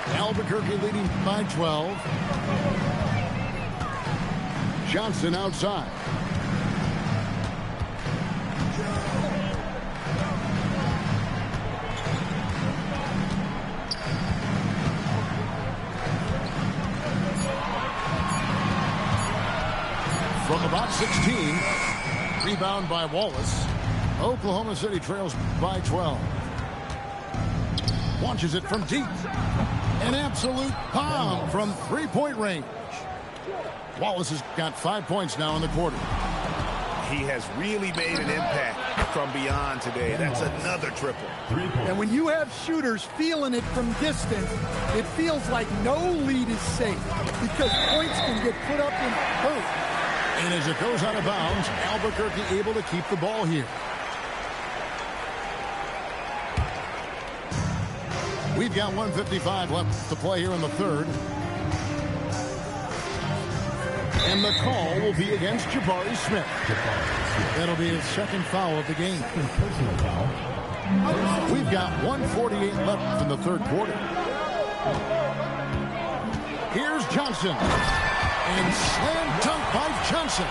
Albuquerque leading by 12. Johnson outside. From about 16. Rebound by Wallace. Oklahoma City trails by 12. Launches it from deep. An absolute bomb from three-point range. Wallace has got 5 points now in the quarter. He has really made an impact from beyond today. That's another triple. And when you have shooters feeling it from distance, it feels like no lead is safe because points can get put up in a hurry. And as it goes out of bounds, Albuquerque able to keep the ball here. We've got 1:55 left to play here in the third. And the call will be against Jabari Smith. That'll be his second foul of the game. We've got 1:48 left in the third quarter. Here's Johnson. And slam dunk by Johnson.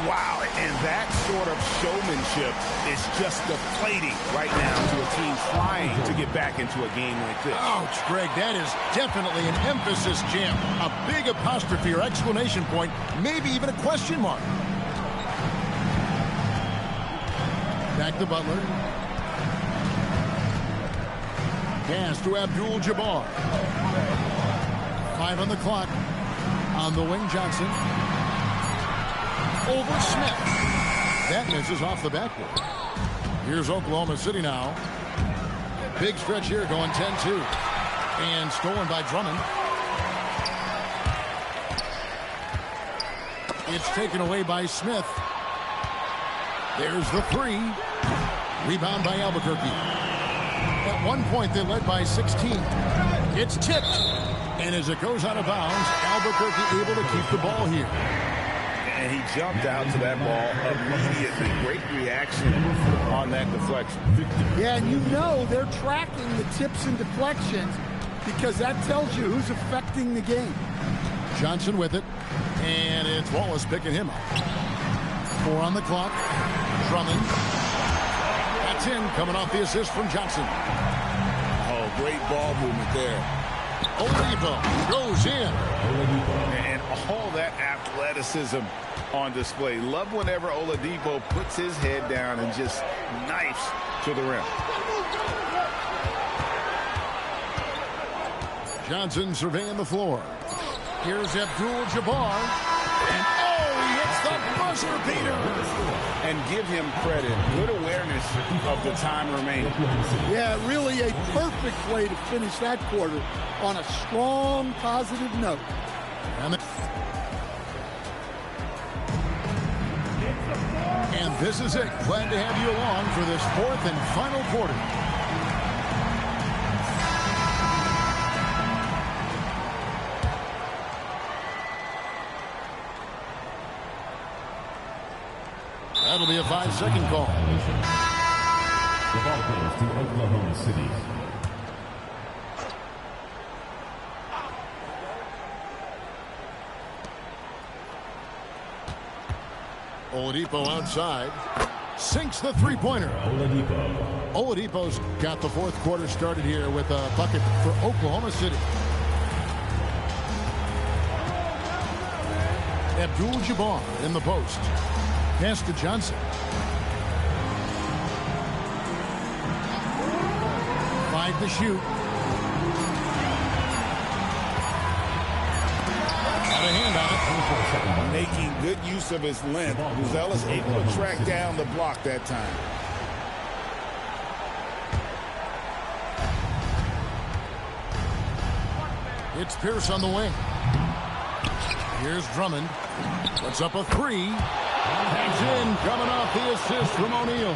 Wow, and that sort of showmanship is just deflating right now to a team trying to get back into a game like this. Ouch, Greg, that is definitely an emphasis jam. A big apostrophe or exclamation point, maybe even a question mark. Back to Butler. Pass to Abdul-Jabbar. 5 on the clock. On the wing, Johnson. Over Smith. That misses off the backboard. Here's Oklahoma City now. Big stretch here going 10-2. And stolen by Drummond. It's taken away by Smith. There's the three. Rebound by Albuquerque. At one point, they led by 16. It's tipped. And as it goes out of bounds, Albuquerque able to keep the ball here. And he jumped out to that ball immediately. Great reaction on that deflection. Yeah, and you know they're tracking the tips and deflections because that tells you who's affecting the game. Johnson with it. And it's Wallace picking him up. 4 on the clock. Drummond. That's in, coming off the assist from Johnson. Oh, great ball movement there. Oladipo goes in. And all that athleticism on display. Love whenever Oladipo puts his head down and just knifes to the rim. Johnson surveying the floor. Here's Abdul-Jabbar. And he hits the buzzer beater. And give him credit. Good awareness of the time remaining. Yeah, really a perfect way to finish that quarter on a strong, positive note. And this is it. Glad to have you along for this fourth and final quarter. That'll be a 5-second call. The ball goes to Oklahoma City. Oladipo outside. Sinks the three-pointer. Oladipo's got the fourth quarter started here with a bucket for Oklahoma City. Abdul-Jabbar in the post. Pass to Johnson. 5 to shoot. Got a hand on it. Making good use of his length. Uzelis able to track down the block that time. It's Pierce on the wing. Here's Drummond. Puts up a three. Hangs in, coming off the assist from O'Neal.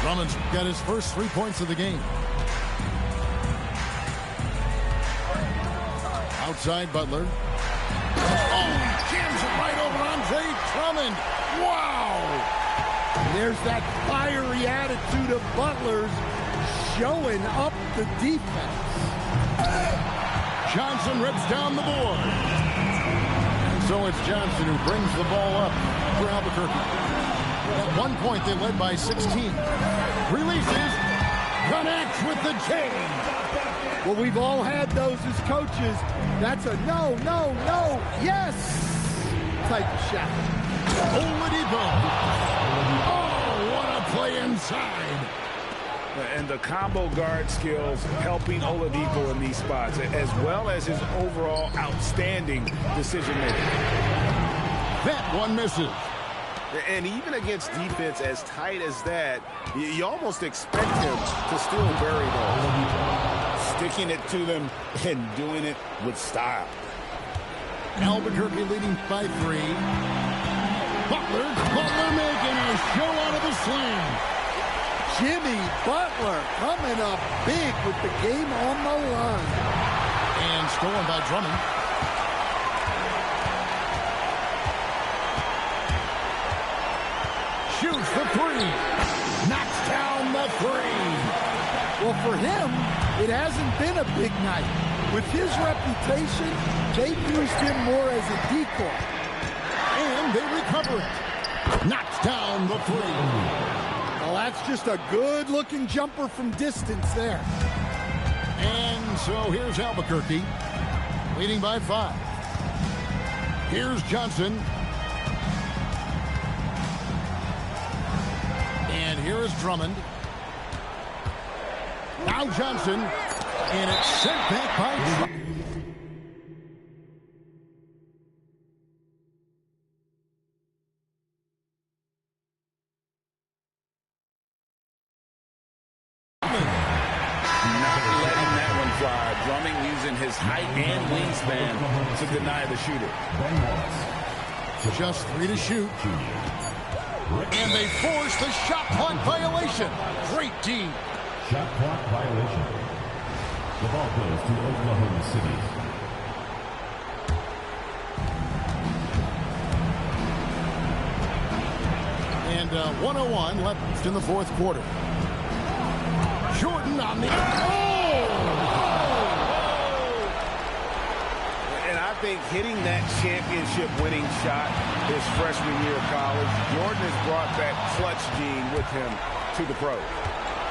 Drummond's got his first 3 points of the game. Outside Butler. Oh, jams it right over Andre Drummond. Wow! There's that fiery attitude of Butler's showing up the defense. Johnson rips down the board. And so it's Johnson who brings the ball up for Albuquerque. At one point, they led by 16. Releases. Connects with the chain. Well, we've all had those as coaches. That's a no, no, no, yes type of shot. Oladipo. Oh, what a play inside. And the combo guard skills helping Oladipo in these spots, as well as his overall outstanding decision-making. That one misses. And even against defense as tight as that, you almost expect him to still bury those. Sticking it to them and doing it with style. Albuquerque leading by 3. Butler making a show out of the slam. Jimmy Butler coming up big with the game on the line. And stolen by Drummond. Shoots the 3. Knocks down the 3. Well, for him, it hasn't been a big night. With his reputation, they've used him more as a decoy. And they recover it. Knocks down the 3. Well, that's just a good-looking jumper from distance there. And so here's Albuquerque, leading by 5. Here's Johnson. And here is Drummond. Now Johnson. And it's sent back by Drummond. Drummond using his height and wingspan to deny the shooter. Just 3 to shoot. And they force the shot clock violation. Great D. Shot clock violation. The ball goes to Oklahoma City. And 1:01 left in the fourth quarter. Jordan on the... And I think hitting that championship winning shot his freshman year of college, Jordan has brought that clutch gene with him to the pros.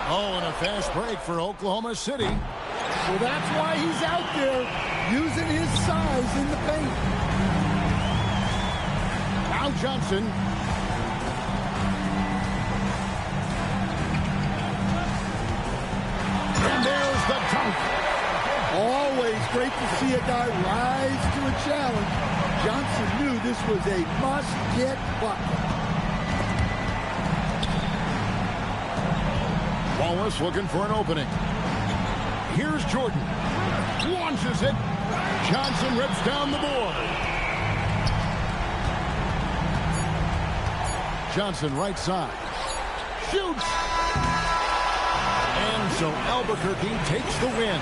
Oh, and a fast break for Oklahoma City. Well, that's why he's out there using his size in the paint. Now Johnson. And there's the dunk. Always great to see a guy rise to a challenge. Johnson knew this was a must-get bucket. Wallace looking for an opening. Here's Jordan. Launches it. Johnson rips down the board. Johnson right side. Shoots. And so Albuquerque takes the win.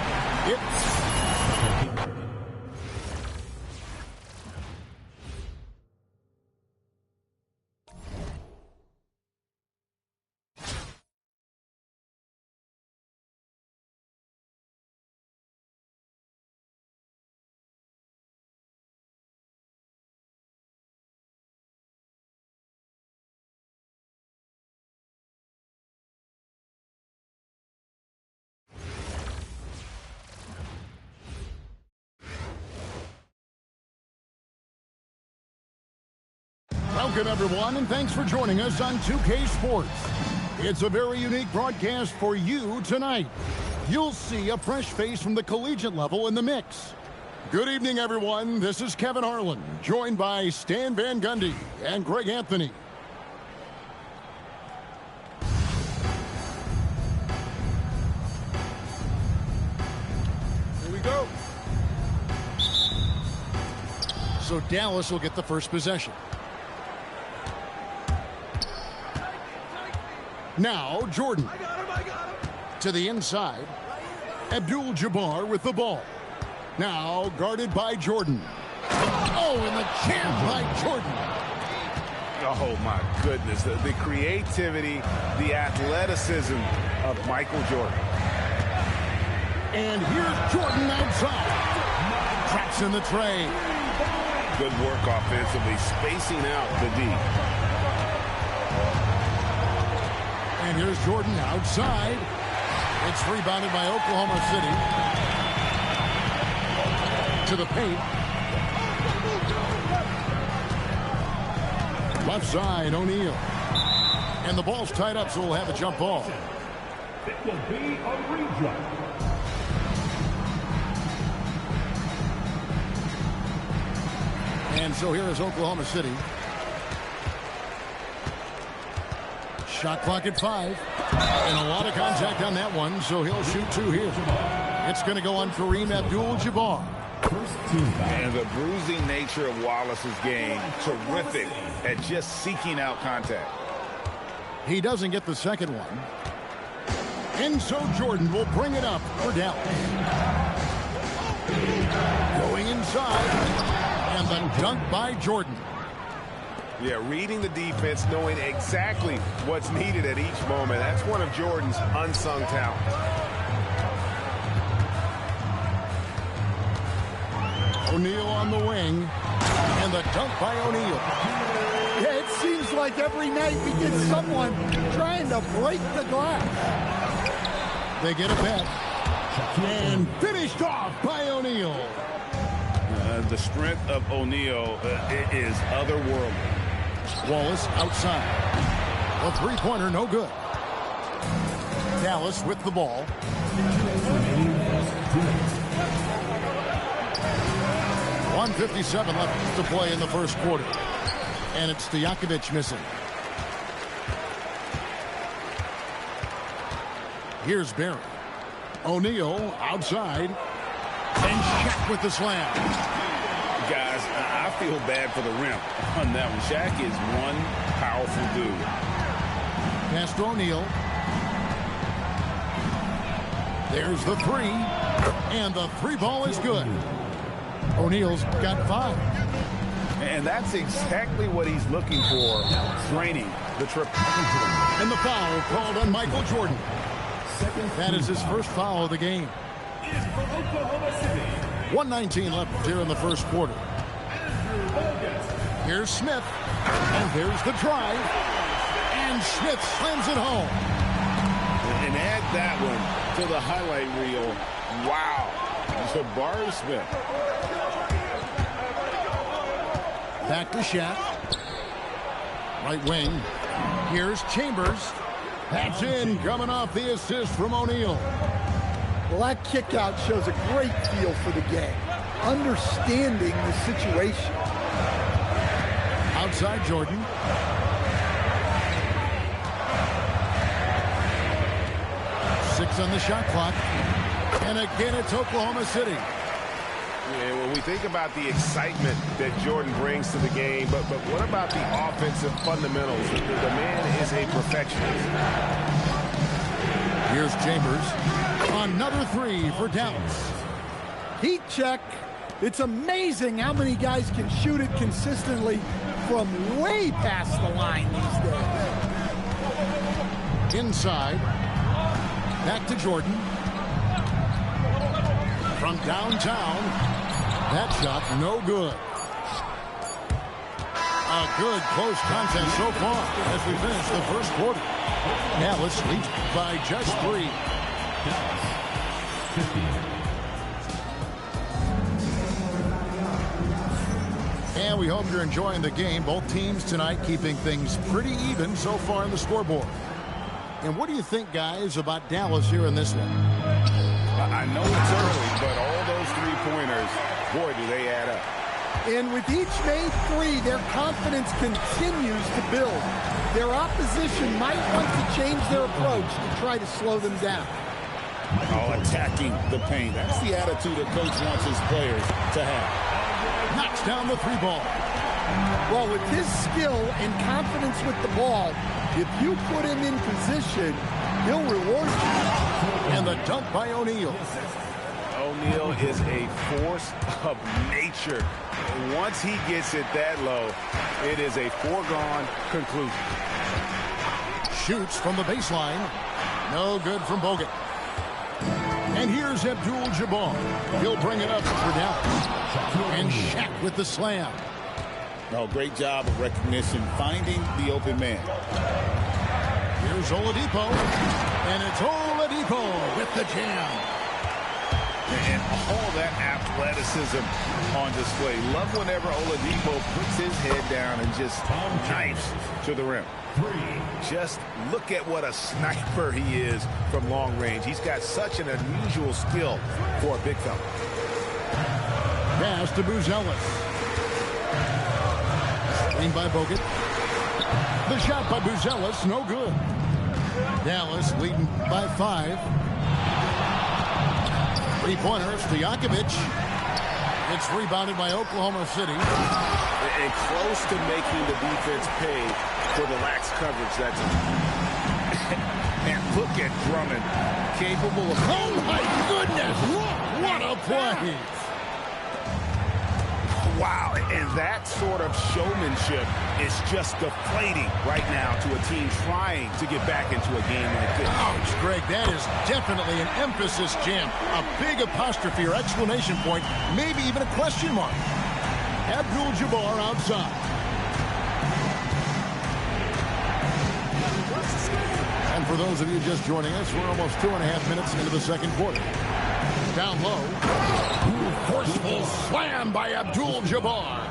Welcome, everyone, and thanks for joining us on 2K Sports. It's a very unique broadcast for you tonight. You'll see a fresh face from the collegiate level in the mix. Good evening, everyone. This is Kevin Harlan, joined by Stan Van Gundy and Greg Anthony. Here we go. So Dallas will get the first possession. Now Jordan to the inside. Abdul-Jabbar with the ball. Now guarded by Jordan. Oh, and the jam by Jordan. Oh, my goodness. The creativity, the athleticism of Michael Jordan. And here's Jordan outside. Traps in the tray. Good work offensively, spacing out the D. And here's Jordan outside. It's rebounded by Oklahoma City. To the paint. Left side, O'Neal. And the ball's tied up, so we'll have a jump ball. It will be a redraw. And so here is Oklahoma City. Shot clock at 5. And a lot of contact on that one, so he'll shoot 2 here. It's going to go on Kareem Abdul-Jabbar. And the bruising nature of Wallace's game, terrific at just seeking out contact. He doesn't get the second one. And so Jordan will bring it up for Dallas. Going inside. And the dunk by Jordan. Yeah, reading the defense, knowing exactly what's needed at each moment. That's one of Jordan's unsung talents. O'Neal on the wing. And the dunk by O'Neal. Yeah, it seems like every night we get someone trying to break the glass. They get a bet. And finished off by O'Neal. The strength of O'Neal is otherworldly. Wallace outside. A three-pointer, no good. Dallas with the ball. 1:57 left to play in the first quarter. And it's Stojakovic missing. Here's Barry. O'Neal outside. And Shaq with the slam. Guys, I feel bad for the rim on that one. Shaq is one powerful dude. Pass to O'Neal. There's the three. And the three ball is good. O'Neal's got 5. And that's exactly what he's looking for, draining the triple. And the foul called on Michael Jordan. That is his first foul of the game. 1:19 left here in the first quarter. Here's Smith. And there's the drive. And Smith slams it home. And add that one to the highlight reel. Wow. Jabari Smith. Back to Shaq. Right wing. Here's Chambers. That's in, coming off the assist from O'Neal. Well, that kick out shows a great feel for the game, understanding the situation. Outside Jordan. Six on the shot clock. And again, it's Oklahoma City. Yeah, when we think about the excitement that Jordan brings to the game, but what about the offensive fundamentals? The man is a perfectionist. Here's Chambers. Another 3 for Dallas. Heat check. It's amazing how many guys can shoot it consistently from way past the line these days. Inside. Back to Jordan. From downtown. That shot no good. A good close contest so far as we finish the first quarter. Dallas leads by just 3. And we hope you're enjoying the game. Both teams tonight keeping things pretty even so far in the scoreboard. And what do you think, guys, about Dallas here in this one? I know it's early, but all those three-pointers, boy, do they add up. And with each made 3, their confidence continues to build. Their opposition might want to change their approach to try to slow them down. Attacking the paint. That's the attitude a coach wants his players to have. Knocks down the three ball. Well, with his skill and confidence with the ball, if you put him in position, he'll reward you. And the dunk by O'Neal. O'Neal is a force of nature. And once he gets it that low, it is a foregone conclusion. Shoots from the baseline. No good from Bogut. And here's Abdul-Jabbar. He'll bring it up for Dallas. And Shaq with the slam. No, great job of recognition, finding the open man. Here's Oladipo. And it's Oladipo with the jam. And all that athleticism on display. Love whenever Oladipo puts his head down and just knifes to the rim. Just look at what a sniper he is from long range. He's got such an unusual skill for a big fella. Pass to Buzelis. Screen by Bogut. The shot by Buzelis, no good. Dallas leading by 5. Three-pointers to Jakovic. It's rebounded by Oklahoma City. And close to making the defense pay for the lax coverage that time. And look at Drummond, capable of... Oh, my goodness! What a play! Wow, and that sort of showmanship is just deflating right now to a team trying to get back into a game like this. Ouch, Greg, that is definitely an emphasis jam. A big apostrophe or exclamation point, maybe even a question mark. Abdul-Jabbar outside. And for those of you just joining us, we're almost 2.5 minutes into the second quarter. Down low. Forceful slam by Abdul-Jabbar.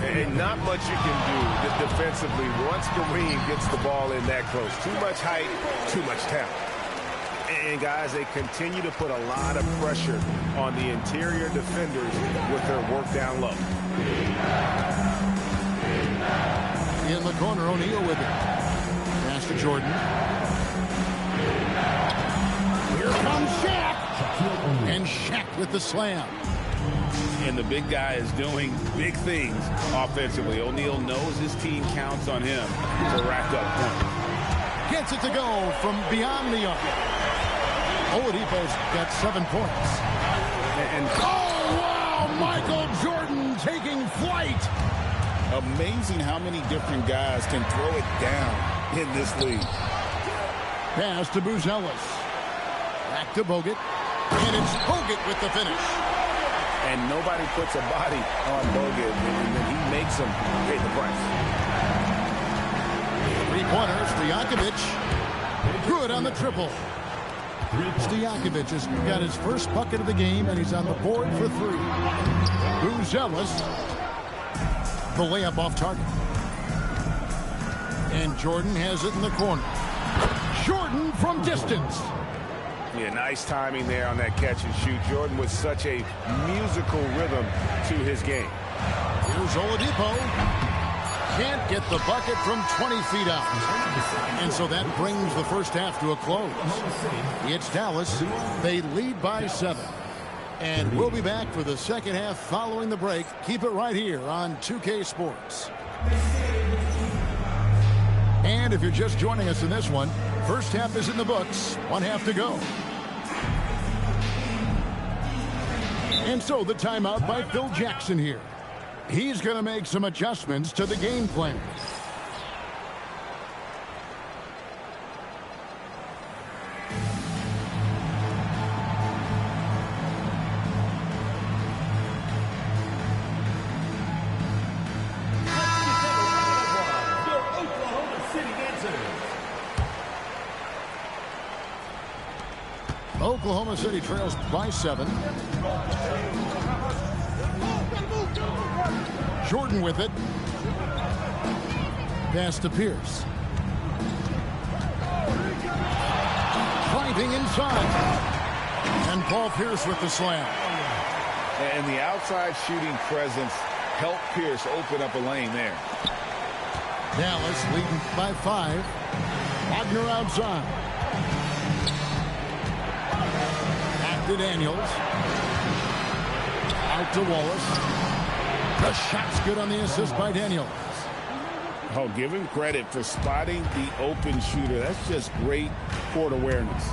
And not much you can do defensively once Kareem gets the ball in that close. Too much height, too much talent. And guys, they continue to put a lot of pressure on the interior defenders with their work down low. In the corner, O'Neal with it. Pass to Jordan. Here comes Shaq. And Shaq with the slam. And the big guy is doing big things offensively. O'Neal knows his team counts on him to rack up points. Gets it to go from beyond the arc. Oladipo's got 7 points. And oh, wow! Michael Jordan taking flight. Amazing how many different guys can throw it down in this league. Pass to Buzelis. Back to Bogut. And it's Bogut with the finish. And nobody puts a body on Bogut, and then he makes them pay the price. 3-pointers for Jakovic. Good on the triple. Stojakovic has got his first bucket of the game, and he's on the board for 3. Buzelis. The layup off target. And Jordan has it in the corner. Jordan from distance. Yeah, nice timing there on that catch and shoot. Jordan with such a musical rhythm to his game. Here's Oladipo. Can't get the bucket from 20 feet out. And so that brings the first half to a close. It's Dallas. They lead by 7. And we'll be back for the second half following the break. Keep it right here on 2K Sports. And if you're just joining us in this one, first half is in the books. 1 half to go. And so the timeout by Phil Jackson here. He's going to make some adjustments to the game plan. Oklahoma City trails by 7. Jordan with it. Pass to Pierce. Fighting inside. And Paul Pierce with the slam. And the outside shooting presence helped Pierce open up a lane there. Dallas leading by 5. Wagner outside. Back to Daniels. Out to Wallace. The shot's good on the assist by Daniels. Oh, give him credit for spotting the open shooter. That's just great court awareness.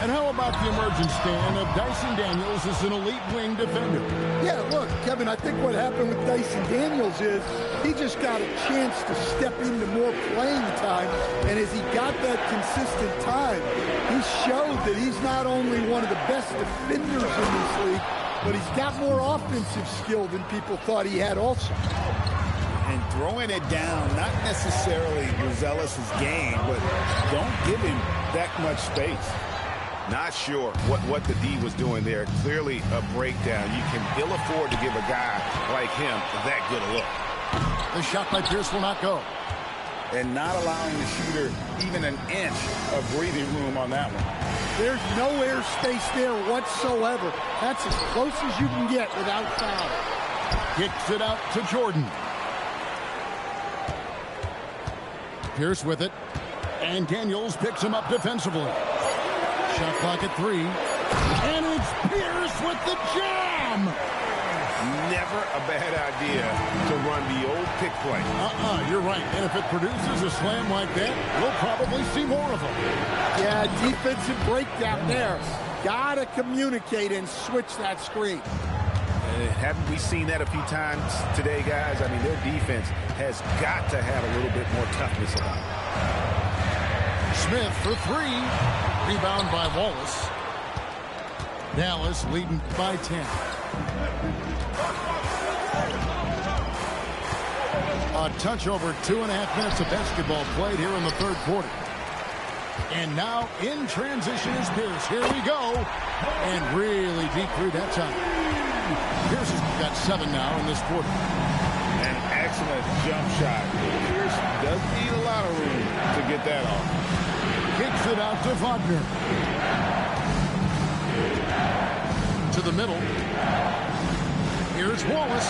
And how about the emergence, Stan, of Dyson Daniels as an elite wing defender? Yeah, look, Kevin, I think what happened with Dyson Daniels is he just got a chance to step into more playing time, and as he got that consistent time, he showed that he's not only one of the best defenders in this league, but he's got more offensive skill than people thought he had also. And throwing it down, not necessarily Rosales' game, but don't give him that much space. Not sure what the D was doing there. Clearly a breakdown. You can ill afford to give a guy like him that good a look. The shot by Pierce will not go. And not allowing the shooter even an inch of breathing room on that one. There's no air space there whatsoever. That's as close as you can get without foul. Kicks it out to Jordan. Pierce with it. And Daniels picks him up defensively. Shot clock at 3. And it's Pierce with the jam! Never a bad idea to run the old pick play. You're right. And if it produces a slam like that, we'll probably see more of them. Yeah, defensive breakdown there. Gotta communicate and switch that screen. Haven't we seen that a few times today, guys? I mean, their defense has got to have a little bit more toughness about it. Smith for 3. Rebound by Wallace. Dallas leading by 10. A touch over 2.5 minutes of basketball played here in the third quarter. And now in transition is Pierce. Here we go. And really deep through that time. Pierce has got 7 now in this quarter. An excellent jump shot. Pierce doesn't need a lot of room to get that off. Kicks it out to Wagner. To the middle. Here's Wallace.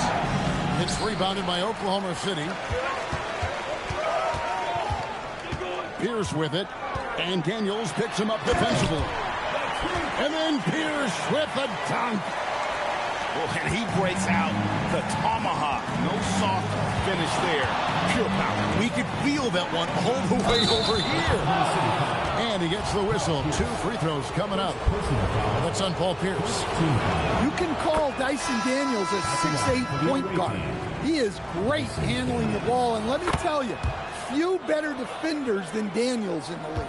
It's rebounded by Oklahoma City. Pierce with it. And Daniels picks him up defensively. And then Pierce with a dunk. Well, and he breaks out the tomahawk. No soft finish there. Pure power. We could feel that one all the way over here. And he gets the whistle. 2 free throws coming up. That's on Paul Pierce. You can call Dyson Daniels a 6'8" point guard. He is great handling the ball. And let me tell you, few better defenders than Daniels in the league.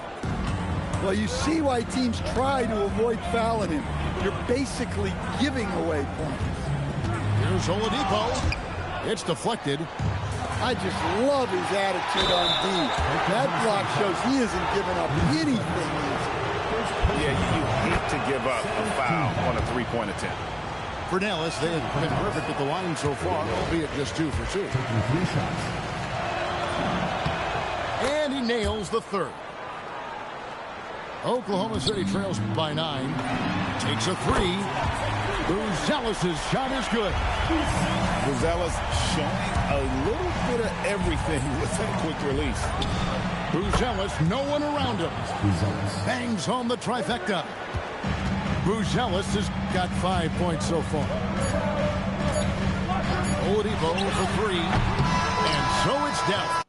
Well, you see why teams try to avoid fouling him. You're basically giving away points. Here's Oladipo. It's deflected. I just love his attitude on D. That block shows he isn't giving up anything. Yeah, you hate to give up a foul on a three-point attempt. For Dallas, they have been perfect at the line so far, albeit just 2 for 2. And he nails the third. Oklahoma City trails by 9. Takes a 3. Rosales' shot is good. Rosales showing a little bit of everything with that quick release. Rosales, no one around him. Bangs home the trifecta. Rosales has got 5 points so far. Oladipo for 3. And so it's Dallas.